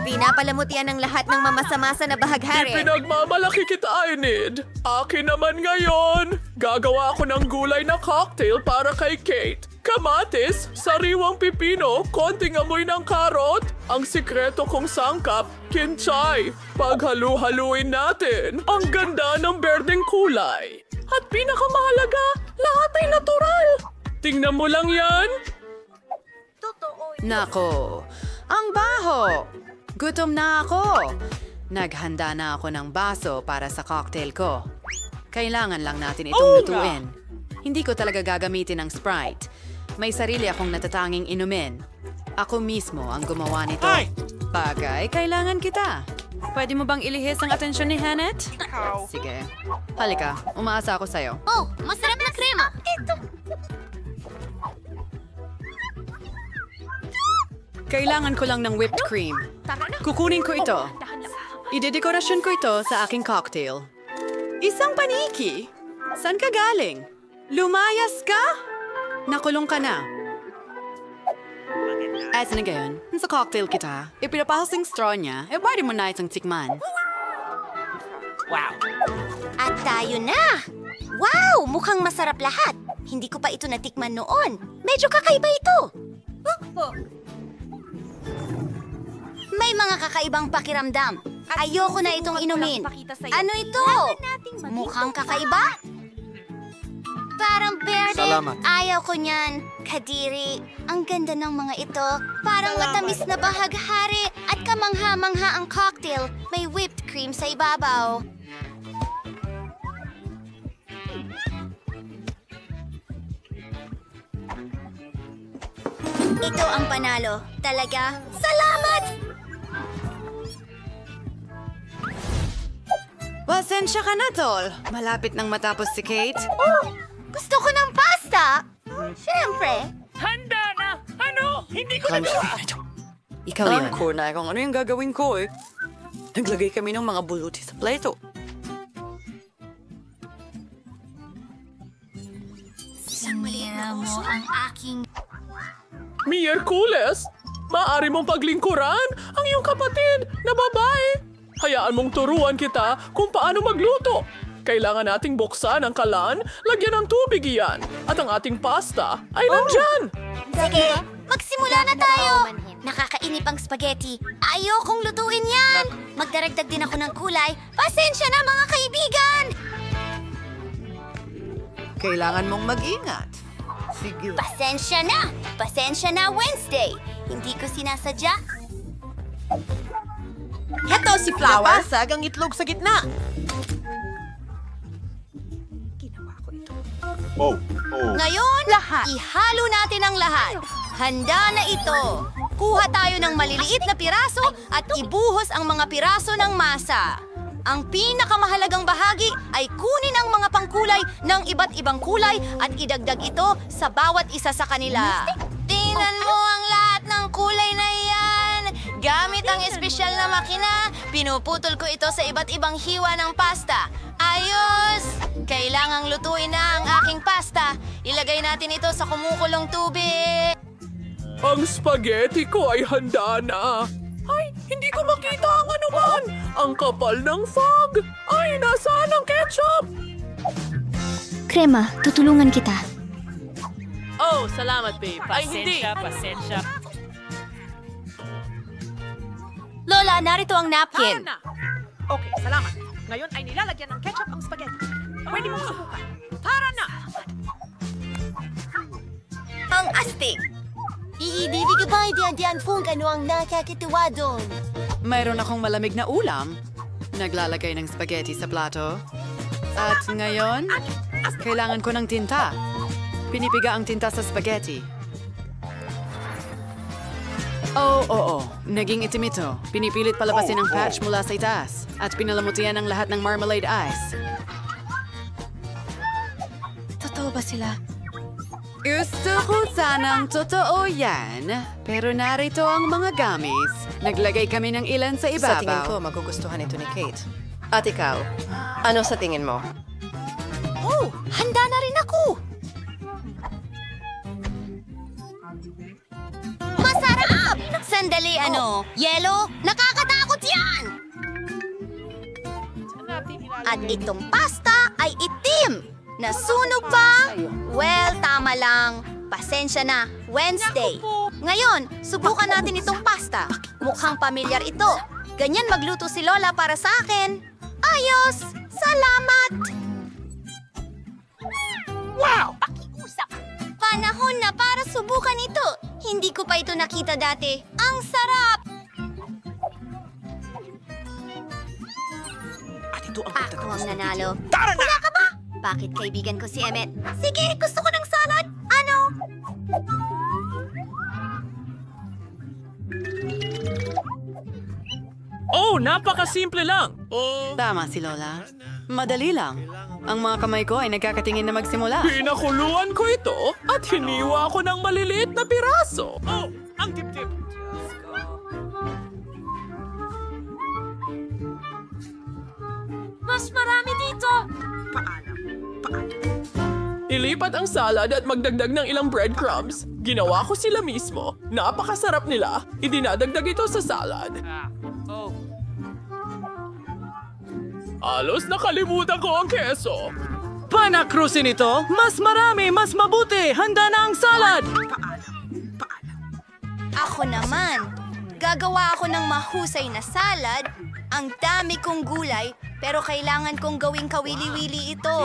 Speaker 1: Pinapalamut yan ang lahat ng mamasamasa na bahaghari.
Speaker 2: Ipinagmamalaki kita, Enid. Akin naman ngayon. Gagawa ako ng gulay na cocktail para kay Kate. Kamatis, sariwang pipino, konting amoy ng karot. Ang sikreto kong sangkap, kinchay. Paghalu-haluin natin, ang ganda ng berdeng kulay. At pinakamahalaga, lahat ay natural. Tingnan mo lang yan.
Speaker 9: Nako, ang baho! Gutom na ako! Naghanda na ako ng baso para sa cocktail ko. Kailangan lang natin itong lutuin. Hindi ko talaga gagamitin ng Sprite. May sarili akong natatanging inumin. Ako mismo ang gumawa nito. Bagay, kailangan kita. Pwede mo bang ilihis ang atensyon ni Hannett? Sige. Halika, umaasa ako sa'yo.
Speaker 1: Oh, masarap na krema. Ito.
Speaker 9: Kailangan ko lang ng whipped cream. Kukunin ko ito. Idedekorasyon ko ito sa aking cocktail. Isang paniki! Saan ka galing? Lumayas ka? Nakulong ka na. As na gayon, sa cocktail kita, ipinapahasing straw niya, pwede mo na itong tikman.
Speaker 12: At tayo na! Wow! Mukhang masarap lahat. Hindi ko pa ito natikman noon. Medyo kakaiba ito. May mga kakaibang pakiramdam. Ayoko na itong inumin. Ano ito? Mukhang kakaiba? Parang berde.
Speaker 10: Salamat.
Speaker 12: Ayaw ko niyan. Kadiri, ang ganda ng mga ito. Parang matamis na bahaghari at kamangha-mangha ang cocktail. May whipped cream sa ibabaw. Ito ang panalo. Talaga? Salamat!
Speaker 9: Pasensya ka na, Tol. Malapit nang matapos si Kate.
Speaker 12: Oh! Gusto ko ng pasta! Siyempre!
Speaker 19: Handa na! Ano? Hindi ko na
Speaker 9: Ikaw yun.
Speaker 3: Alam ko na kung ano yung gagawin ko eh. Naglagay kami ng mga buluti sa plato.
Speaker 12: Sinira mo ang aking...
Speaker 2: Miyerkules, maaari mong paglingkuran ang iyong kapatid na babae. Hayaan mong turuan kita kung paano magluto. Kailangan nating buksan ang kalan, lagyan ng tubig iyan, at ang ating pasta ay nandyan.
Speaker 12: Sige, magsimula na tayo! Nakakainip ang spaghetti. Ayokong lutuin yan! Magdaragdag din ako ng kulay. Pasensya na mga kaibigan!
Speaker 9: Kailangan mong mag-ingat. Sige.
Speaker 12: Pasensya na! Pasensya na Wednesday! Hindi ko sinasadya.
Speaker 16: Heto si Flower. Napasag ang itlog sa gitna.
Speaker 1: Ngayon, ihalo natin ang lahat. Handa na ito. Kuha tayo ng maliliit na piraso at ibuhos ang mga piraso ng masa. Ang pinakamahalagang bahagi ay kunin ang mga pangkulay ng iba't ibang kulay at idagdag ito sa bawat isa sa kanila. Tingnan mo ang lahat ng kulay na iyan. Gamit ang espesyal na makina, pinuputol ko ito sa iba't ibang hiwa ng pasta. Ayos! Kailangang lutuin na ang aking pasta. Ilagay natin ito sa kumukulong tubig.
Speaker 2: Ang spaghetti ko ay handa na. Ay, hindi ko makita ang anuman. Ang kapal ng fog. Ay, nasaan ang ketchup?
Speaker 12: Krema, tutulungan kita.
Speaker 4: Oh, salamat, babe. Ay, hindi.
Speaker 19: Pasensya.
Speaker 1: Lola, narito ang napkin.
Speaker 7: Okay, salamat. Ngayon ay nilalagyan ng ketchup ang spaghetti. Pwede mong subukan. Tara na!
Speaker 1: Ang astig.
Speaker 12: Iibibig ba diyan kung ano ang nakakituwa doon?
Speaker 9: Mayroon akong malamig na ulam. Naglalagay ng spaghetti sa plato. At ngayon, kailangan ko ng tinta. Pinipiga ang tinta sa spaghetti. Oo. Naging itim ito. Pinipilit palabasin ang patch mula sa itaas. At pinalamutian ang lahat ng marmalade ice. Totoo ba sila? Gusto ko sanang totoo yan. Pero narito ang mga gamis. Naglagay kami ng ilan sa ibabaw.
Speaker 16: Sa tingin ko, magugustuhan ito ni Kate. At ikaw, ano sa tingin mo?
Speaker 1: Oh, handa na rin ako. Masarap! Sandali, Yelo? Nakakatakot yan! At itong pasta ay itim! Nasunog pa? Well, tama lang. Pasensya na, Wednesday. Ngayon, subukan natin itong pasta. Mukhang pamilyar ito. Ganyan magluto si Lola para sa akin. Ayos! Salamat!
Speaker 12: Wow! Pakiusap!
Speaker 1: Panahon na para subukan ito. Hindi ko pa ito nakita dati. Ang sarap!
Speaker 7: At ito ang
Speaker 1: Ako ang nanalo.
Speaker 7: Tara na!
Speaker 1: Wala ka ba? Bakit kaibigan ko si Emmet? Sige, gusto ko ng salad. Ano?
Speaker 2: Oh, napakasimple lang.
Speaker 9: Tama si Lola. Madali lang. Ang mga kamay ko ay nagkakatingin na magsimula.
Speaker 2: Pinakuluan ko ito at hiniwa ko ng maliliit na piraso.
Speaker 18: Oh, ang tip-tip.
Speaker 12: Mas marami dito!
Speaker 20: Ilipat ang salad at magdagdag ng ilang breadcrumbs. Ginawa ko sila mismo. Napakasarap nila. Idinadagdag ito sa salad. Halos nakalimutan ko ang keso.
Speaker 21: Panakrusin ito! Mas marami, mas mabuti! Handa na ang salad!
Speaker 12: Ako naman. Gagawa ako ng mahusay na salad. Ang dami kong gulay, pero kailangan kong gawing kawili-wili ito.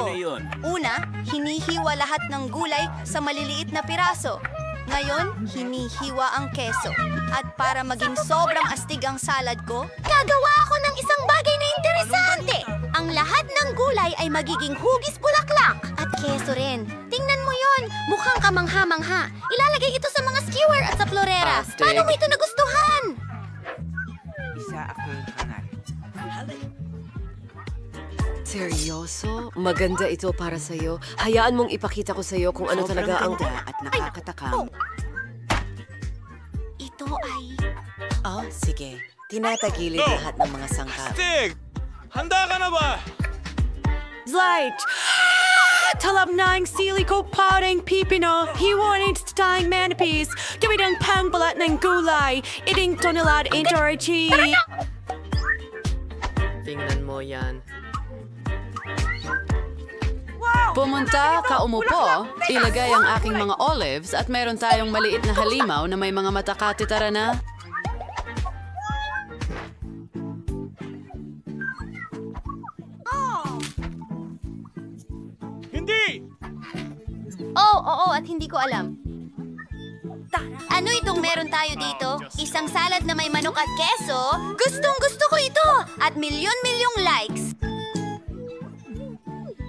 Speaker 12: Una, hinihiwa lahat ng gulay sa maliliit na piraso. Ngayon, hinihiwa ang keso. At para maging sobrang astig ang salad ko, gagawa ako ng isang bagay na interesante. Ang lahat ng gulay ay magiging hugis bulaklak. At keso rin. Tingnan mo yon, mukhang kamangha-mangha. Ilalagay ito sa mga skewer at sa florera. Paano mo ito nagustuhan?
Speaker 22: Isa akong hangal.
Speaker 13: Seryoso? Maganda ito para sa'yo. Hayaan mong ipakita ko sa'yo kung ano talaga ang...
Speaker 8: at nakakatakam.
Speaker 12: Ito ay...
Speaker 8: Oh, sige. Tinatagilid lahat ng mga sangkap.
Speaker 18: Stig! Handa ka na ba?
Speaker 9: Zlight! Talab na ang sili ko parang pipino. Hiwanin sa tayong manipis. Gawin ang pangbalat ng gulay. Iting tonelad intorchi.
Speaker 2: Tingnan mo yan.
Speaker 9: Pumunta, umupo, ilagay ang aking mga olives at meron tayong maliit na halimaw na may mga matakati. Tara na.
Speaker 18: Hindi!
Speaker 12: Oo, at hindi ko alam. Ano itong meron tayo dito? Isang salad na may manok at keso? Gustong-gusto ko ito! At milyon-milyong likes!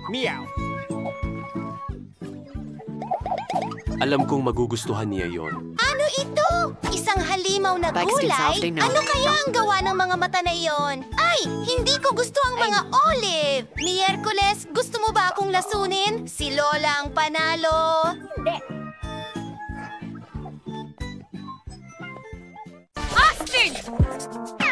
Speaker 18: Meow!
Speaker 23: Alam kong magugustuhan niya yon.
Speaker 12: Ano ito? Isang halimaw na gulay? Ano kaya ang gawa ng mga mata na iyon? Ay, hindi ko gusto ang mga olive! Miyerkules, gusto mo ba akong lasunin? Si Lola ang panalo! Hindi.
Speaker 7: Astig!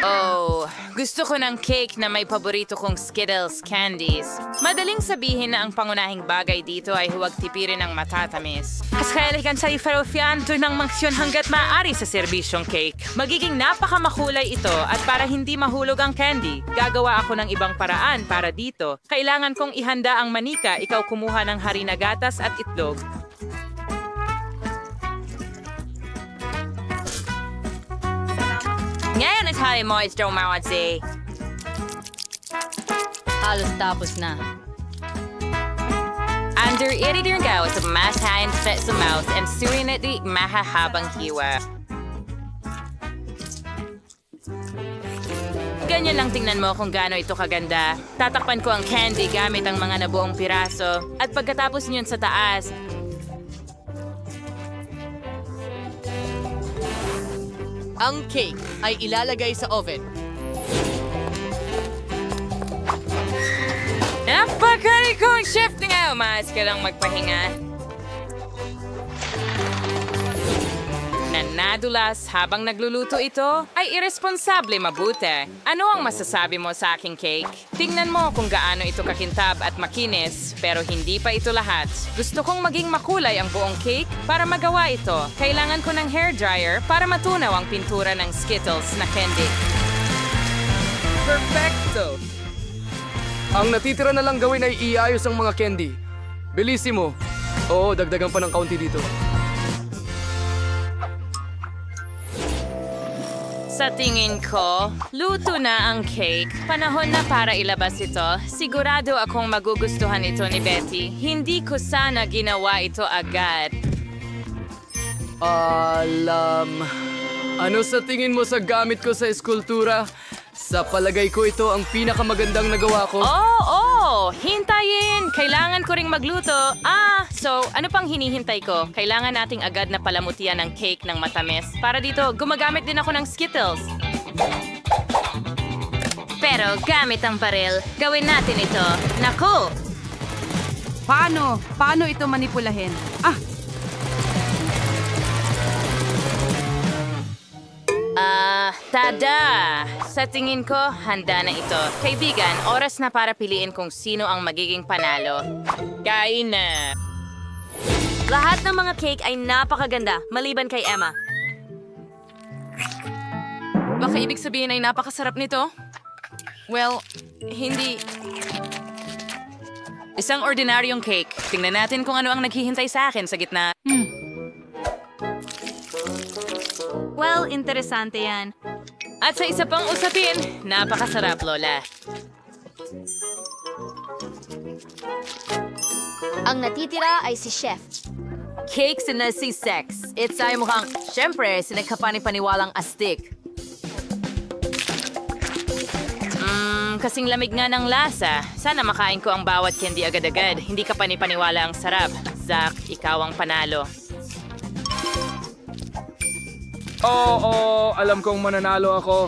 Speaker 7: Oh, gusto ko ng cake na may paborito kong Skittles candies. Madaling sabihin na ang pangunahing bagay dito ay huwag tipirin ng matatamis. Mas kailigan sa ifarofian doon ng mangsyon hanggat maaari sa serbisyong cake. Magiging napakamakulay ito at para hindi mahulog ang candy, gagawa ako ng ibang paraan para dito. Kailangan kong ihanda ang manika, ikaw kumuha ng harina gatas at itlog. Ngayon ay tayo mo is Jomawadzi.
Speaker 4: Halos tapos na.
Speaker 7: Under editing go sa masahin sa mouth and surin at di mahahabang hiwa. Ganyan lang tingnan mo kung gaano ito kaganda. Tatakpan ko ang candy gamit ang mga nabuong piraso. At pagkatapos niyon sa taas,
Speaker 2: ang cake ay ilalagay sa oven.
Speaker 7: Napakalikong chef nga! Umaas ka lang magpahinga. Nadulas habang nagluluto ito ay irresponsable mabuti. Ano ang masasabi mo sa aking cake? Tingnan mo kung gaano ito kakintab at makinis, pero hindi pa ito lahat. Gusto kong maging makulay ang buong cake. Para magawa ito, kailangan ko ng hairdryer para matunaw ang pintura ng Skittles na candy.
Speaker 2: Perfecto! Ang natitira na lang gawin ay iayos ang mga candy. Bilisimo. Oo, dagdagan pa ng kaunti dito.
Speaker 7: Sa tingin ko, luto na ang cake. Panahon na para ilabas ito. Sigurado akong magugustuhan ito ni Betty. Hindi ko sana ginawa ito agad.
Speaker 2: Ano sa tingin mo sa gamit ko sa eskultura? Sa palagay ko ito ang pinakamagandang nagawa ko.
Speaker 7: Hintayin! Kailangan ko ring magluto. So ano pang hinihintay ko? Kailangan nating agad na palamutian ng cake ng matamis. Para dito, gumagamit din ako ng Skittles. Pero gamit ang baril, gawin natin ito. Naku!
Speaker 5: Paano ito manipulahin?
Speaker 7: Tada! Sa tingin ko, handa na ito. Kaibigan, oras na para piliin kung sino ang magiging panalo. Kain na!
Speaker 4: Lahat ng mga cake ay napakaganda, maliban kay Emma.
Speaker 5: Baka ibig sabihin ay napakasarap nito? Well, hindi.
Speaker 7: Isang ordinaryong cake. Tingnan natin kung ano ang naghihintay sa akin sa gitna.
Speaker 4: Well, interesante yan.
Speaker 7: At sa isa pang usapin, napakasarap, Lola.
Speaker 12: Ang natitira ay si Chef.
Speaker 4: Cakes na si Sex. It's ay mukhang, syempre, sinagkapani-paniwalang astig.
Speaker 7: Kasing lamig nga ng lasa. Sana makain ko ang bawat candy agad-agad. Hindi ka panipaniwala ang sarap. Zach, ikaw ang panalo.
Speaker 18: Oo, alam kong mananalo ako.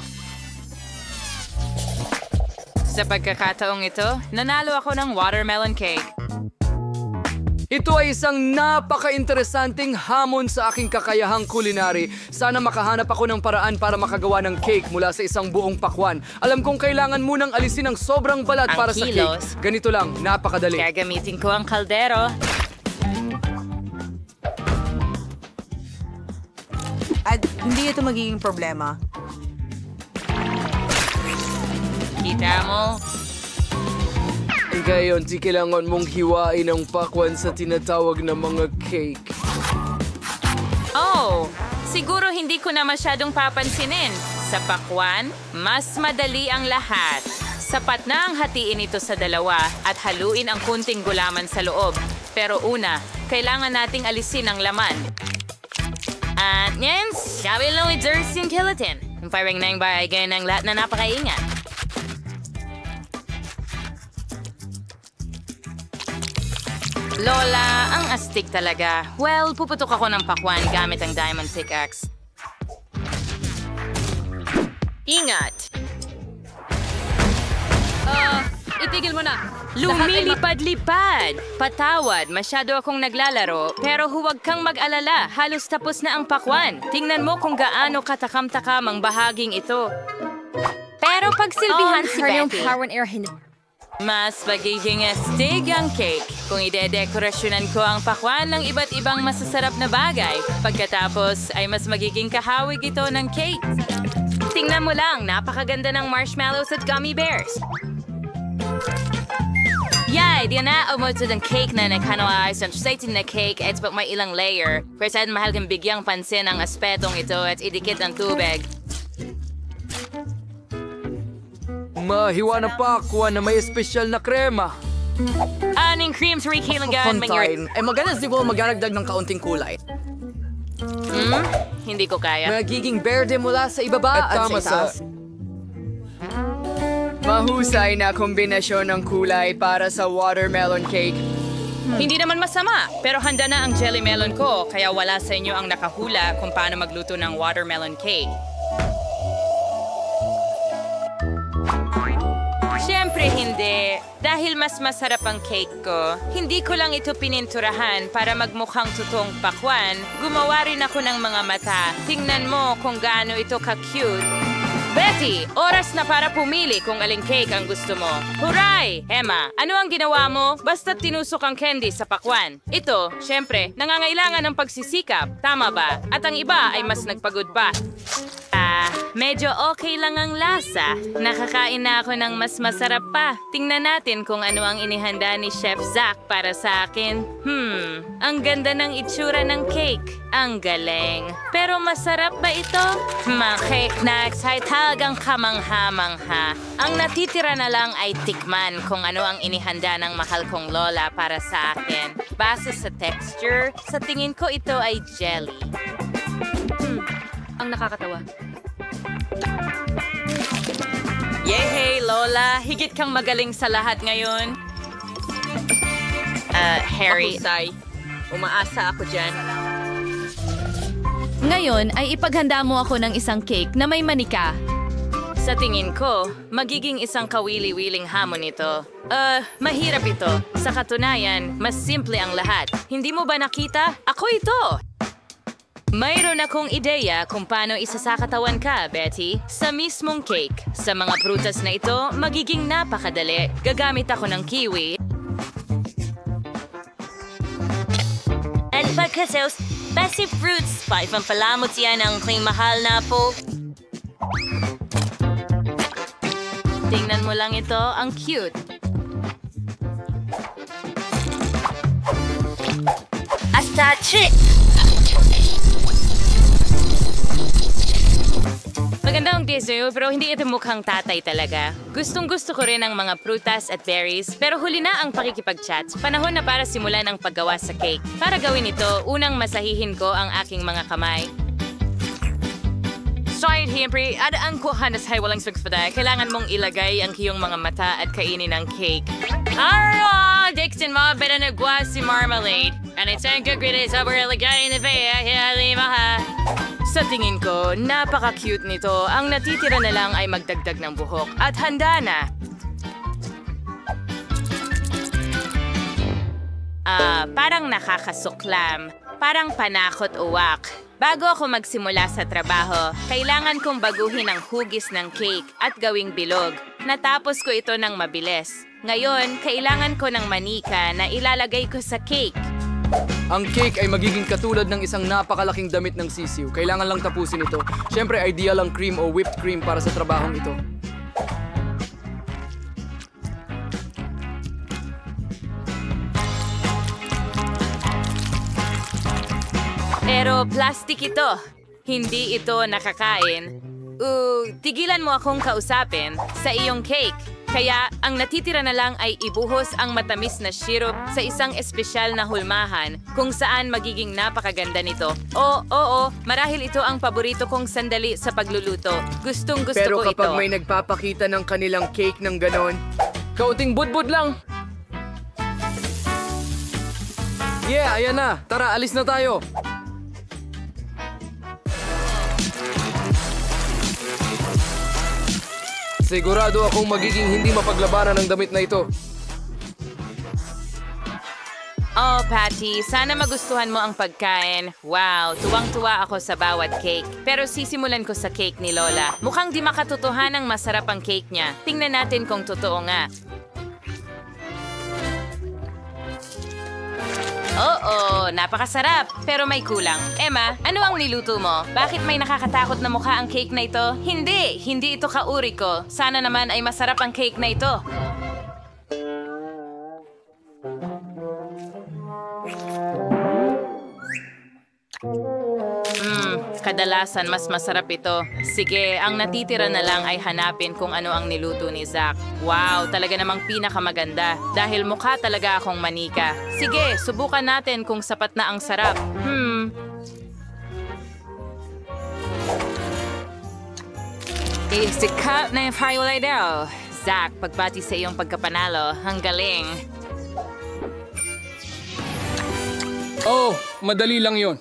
Speaker 7: Sa pagkakataong ito, nanalo ako ng watermelon cake.
Speaker 2: Ito ay isang napaka-interesanting hamon sa aking kakayahang kulinary. Sana makahanap ako ng paraan para makagawa ng cake mula sa isang buong pakwan. Alam kong kailangan munang alisin ang sobrang balat
Speaker 7: Ang
Speaker 2: para
Speaker 7: kilos.
Speaker 2: sa cake. Ganito lang, napakadali.
Speaker 7: Gagamitin ko ang kaldero.
Speaker 8: At hindi ito magiging problema.
Speaker 7: Kita mo?
Speaker 2: Ngayon, di kailangan mong hiwain ang pakwan sa tinatawag na mga cake.
Speaker 7: Oh, siguro hindi ko na masyadong papansinin. Sa pakwan, mas madali ang lahat. Sapat na ang hatiin ito sa dalawa at haluin ang kunting gulaman sa loob. Pero una, kailangan nating alisin ang laman. At yan, sabi lang with Jersey and Killatin. Ang parang na yung bagay ng lahat na napakaingat. Lola, ang astig talaga. Well, puputok ako ng pakwan gamit ang diamond pickaxe.
Speaker 4: Ingat!
Speaker 5: Itigil mo na.
Speaker 7: Lumilipad-lipad! Patawad, masyado akong naglalaro, pero huwag kang mag-alala. Halos tapos na ang pakwan. Tingnan mo kung gaano katakam-takam ang bahaging ito. Pero pagsilbihan si Betty. Mas magiging astig ang cake kung idedekorasyonan ko ang pakwan ng iba't ibang masasarap na bagay. Pagkatapos ay mas magiging kahawig ito ng cake. Tingnan mo lang, napakaganda ng marshmallows at gummy bears. Yay! Di na umutod ang cake na naghanawais ang exciting na cake at pag may ilang layer. Pero saan mahal kang bigyang pansin ang aspetong ito at idikit ang tubig.
Speaker 2: Mahiwa na pakwan na may espesyal na krema.
Speaker 7: Aning cream 3 kilogram
Speaker 9: Fontaine. Maganda siguro magdaragdag ng kaunting kulay.
Speaker 7: Hindi ko kaya.
Speaker 9: Magiging berde mula sa ibaba at
Speaker 2: tama
Speaker 9: sa itaas. Mahusay na kombinasyon ng kulay para sa watermelon cake.
Speaker 7: Hindi naman masama, pero handa na ang jelly melon ko, kaya wala sa inyo ang nakahula kung paano magluto ng watermelon cake. Siyempre hindi. Dahil mas masarap ang cake ko, hindi ko lang ito pininturahan para magmukhang totoong pakwan. Gumawa rin ako ng mga mata. Tingnan mo kung gaano ito ka-cute. Betty, oras na para pumili kung aling cake ang gusto mo. Huray! Emma, ano ang ginawa mo? Basta't tinusok ang candy sa pakwan. Ito, syempre, nangangailangan ng pagsisikap. Tama ba? At ang iba ay mas nagpagod pa. Medyo okay lang ang lasa. Nakakain na ako ng mas masarap pa. Tingnan natin kung ano ang inihanda ni Chef Zach para sa akin. Ang ganda ng itsura ng cake. Ang galing. Pero masarap ba ito? Mga cake na excite talagang kamangha-mangha. Ang natitira na lang ay tikman kung ano ang inihanda ng mahal kong lola para sa akin. Base sa texture, sa tingin ko ito ay jelly.
Speaker 4: Ang nakakatawa.
Speaker 7: Yehey, Lola! Higit kang magaling sa lahat ngayon. Harry.
Speaker 4: Mahusay. Umaasa ako dyan. Ngayon ay ipaghanda mo ako ng isang cake na may manika.
Speaker 7: Sa tingin ko, magiging isang kawili-wiling hamon ito. Mahirap ito. Sa katunayan, mas simple ang lahat. Hindi mo ba nakita? Ako ito! Mayroon akong ideya kung paano isasakatawan ka, Betty. Sa mismong cake. Sa mga prutas na ito, magiging napakadali. Gagamit ako ng kiwi. At
Speaker 4: pagkasaos, basi fruits, pa ipampalamot yan ang kling mahal na po. Tingnan mo lang ito, ang cute. Astache! Magandang dessert pero hindi ito mukhang tatay talaga. Gustong-gusto ko rin ang mga prutas at berries pero huli na ang pakikipag-chat. Panahon na para simulan ang paggawa sa cake. Para gawin ito, unang masahihin ko ang aking mga kamay. Sorry, Himpri, adaan ko hanas hay walang sukspada. Kailangan mong ilagay ang iyong mga mata at kainin ang cake. Arro! Dixon mo, beda nagwa si marmalade. And it's a good grade sa ilagay na ha. Sa tingin ko, napaka-cute nito. Ang natitira na lang ay magdagdag ng buhok. At handa na! Parang nakakasuklam. Parang panakot-uwak. Bago ako magsimula sa trabaho, kailangan kong baguhin ang hugis ng cake at gawing bilog. Natapos ko ito ng mabilis. Ngayon, kailangan ko ng manika na ilalagay ko sa cake.
Speaker 2: Ang cake ay magiging katulad ng isang napakalaking damit ng sisiw. Kailangan lang tapusin ito. Siyempre, ideal ang cream o whipped cream para sa trabahong ito.
Speaker 4: Pero plastic ito. Hindi ito nakakain. Tigilan mo akong kausapin sa iyong cake. Kaya ang natitira na lang ay ibuhos ang matamis na syrup sa isang espesyal na hulmahan kung saan magiging napakaganda nito. Oo, marahil ito ang paborito kong sandali sa pagluluto. Gustong-gusto ko ito.
Speaker 2: Pero kapag may nagpapakita ng kanilang cake ng ganon, kaunting budbud lang. Yeah, ayan na. Tara, alis na tayo. Sigurado akong magiging hindi mapaglabanan ang damit na ito.
Speaker 7: Oh, Patty, sana magustuhan mo ang pagkain. Wow, tuwang-tuwa ako sa bawat cake. Pero sisimulan ko sa cake ni Lola. Mukhang di makatotohanang masarap ang cake niya. Tingnan natin kung totoo nga. Oo, napakasarap. Pero may kulang. Emma, ano ang niluto mo? Bakit may nakakatakot na mukha ang cake na ito? Hindi ito kauri ko. Sana naman ay masarap ang cake na ito. Kadalasan mas masarap ito. Sige, ang natitira na lang ay hanapin kung ano ang niluto ni Zach. Wow, talaga namang pinakamaganda. Dahil mukha talaga akong manika. Sige, subukan natin kung sapat na ang sarap. Sikat na yung highlight daw. Zach, pagbati sa iyong pagkapanalo. Ang galing.
Speaker 18: Oh, madali lang yon.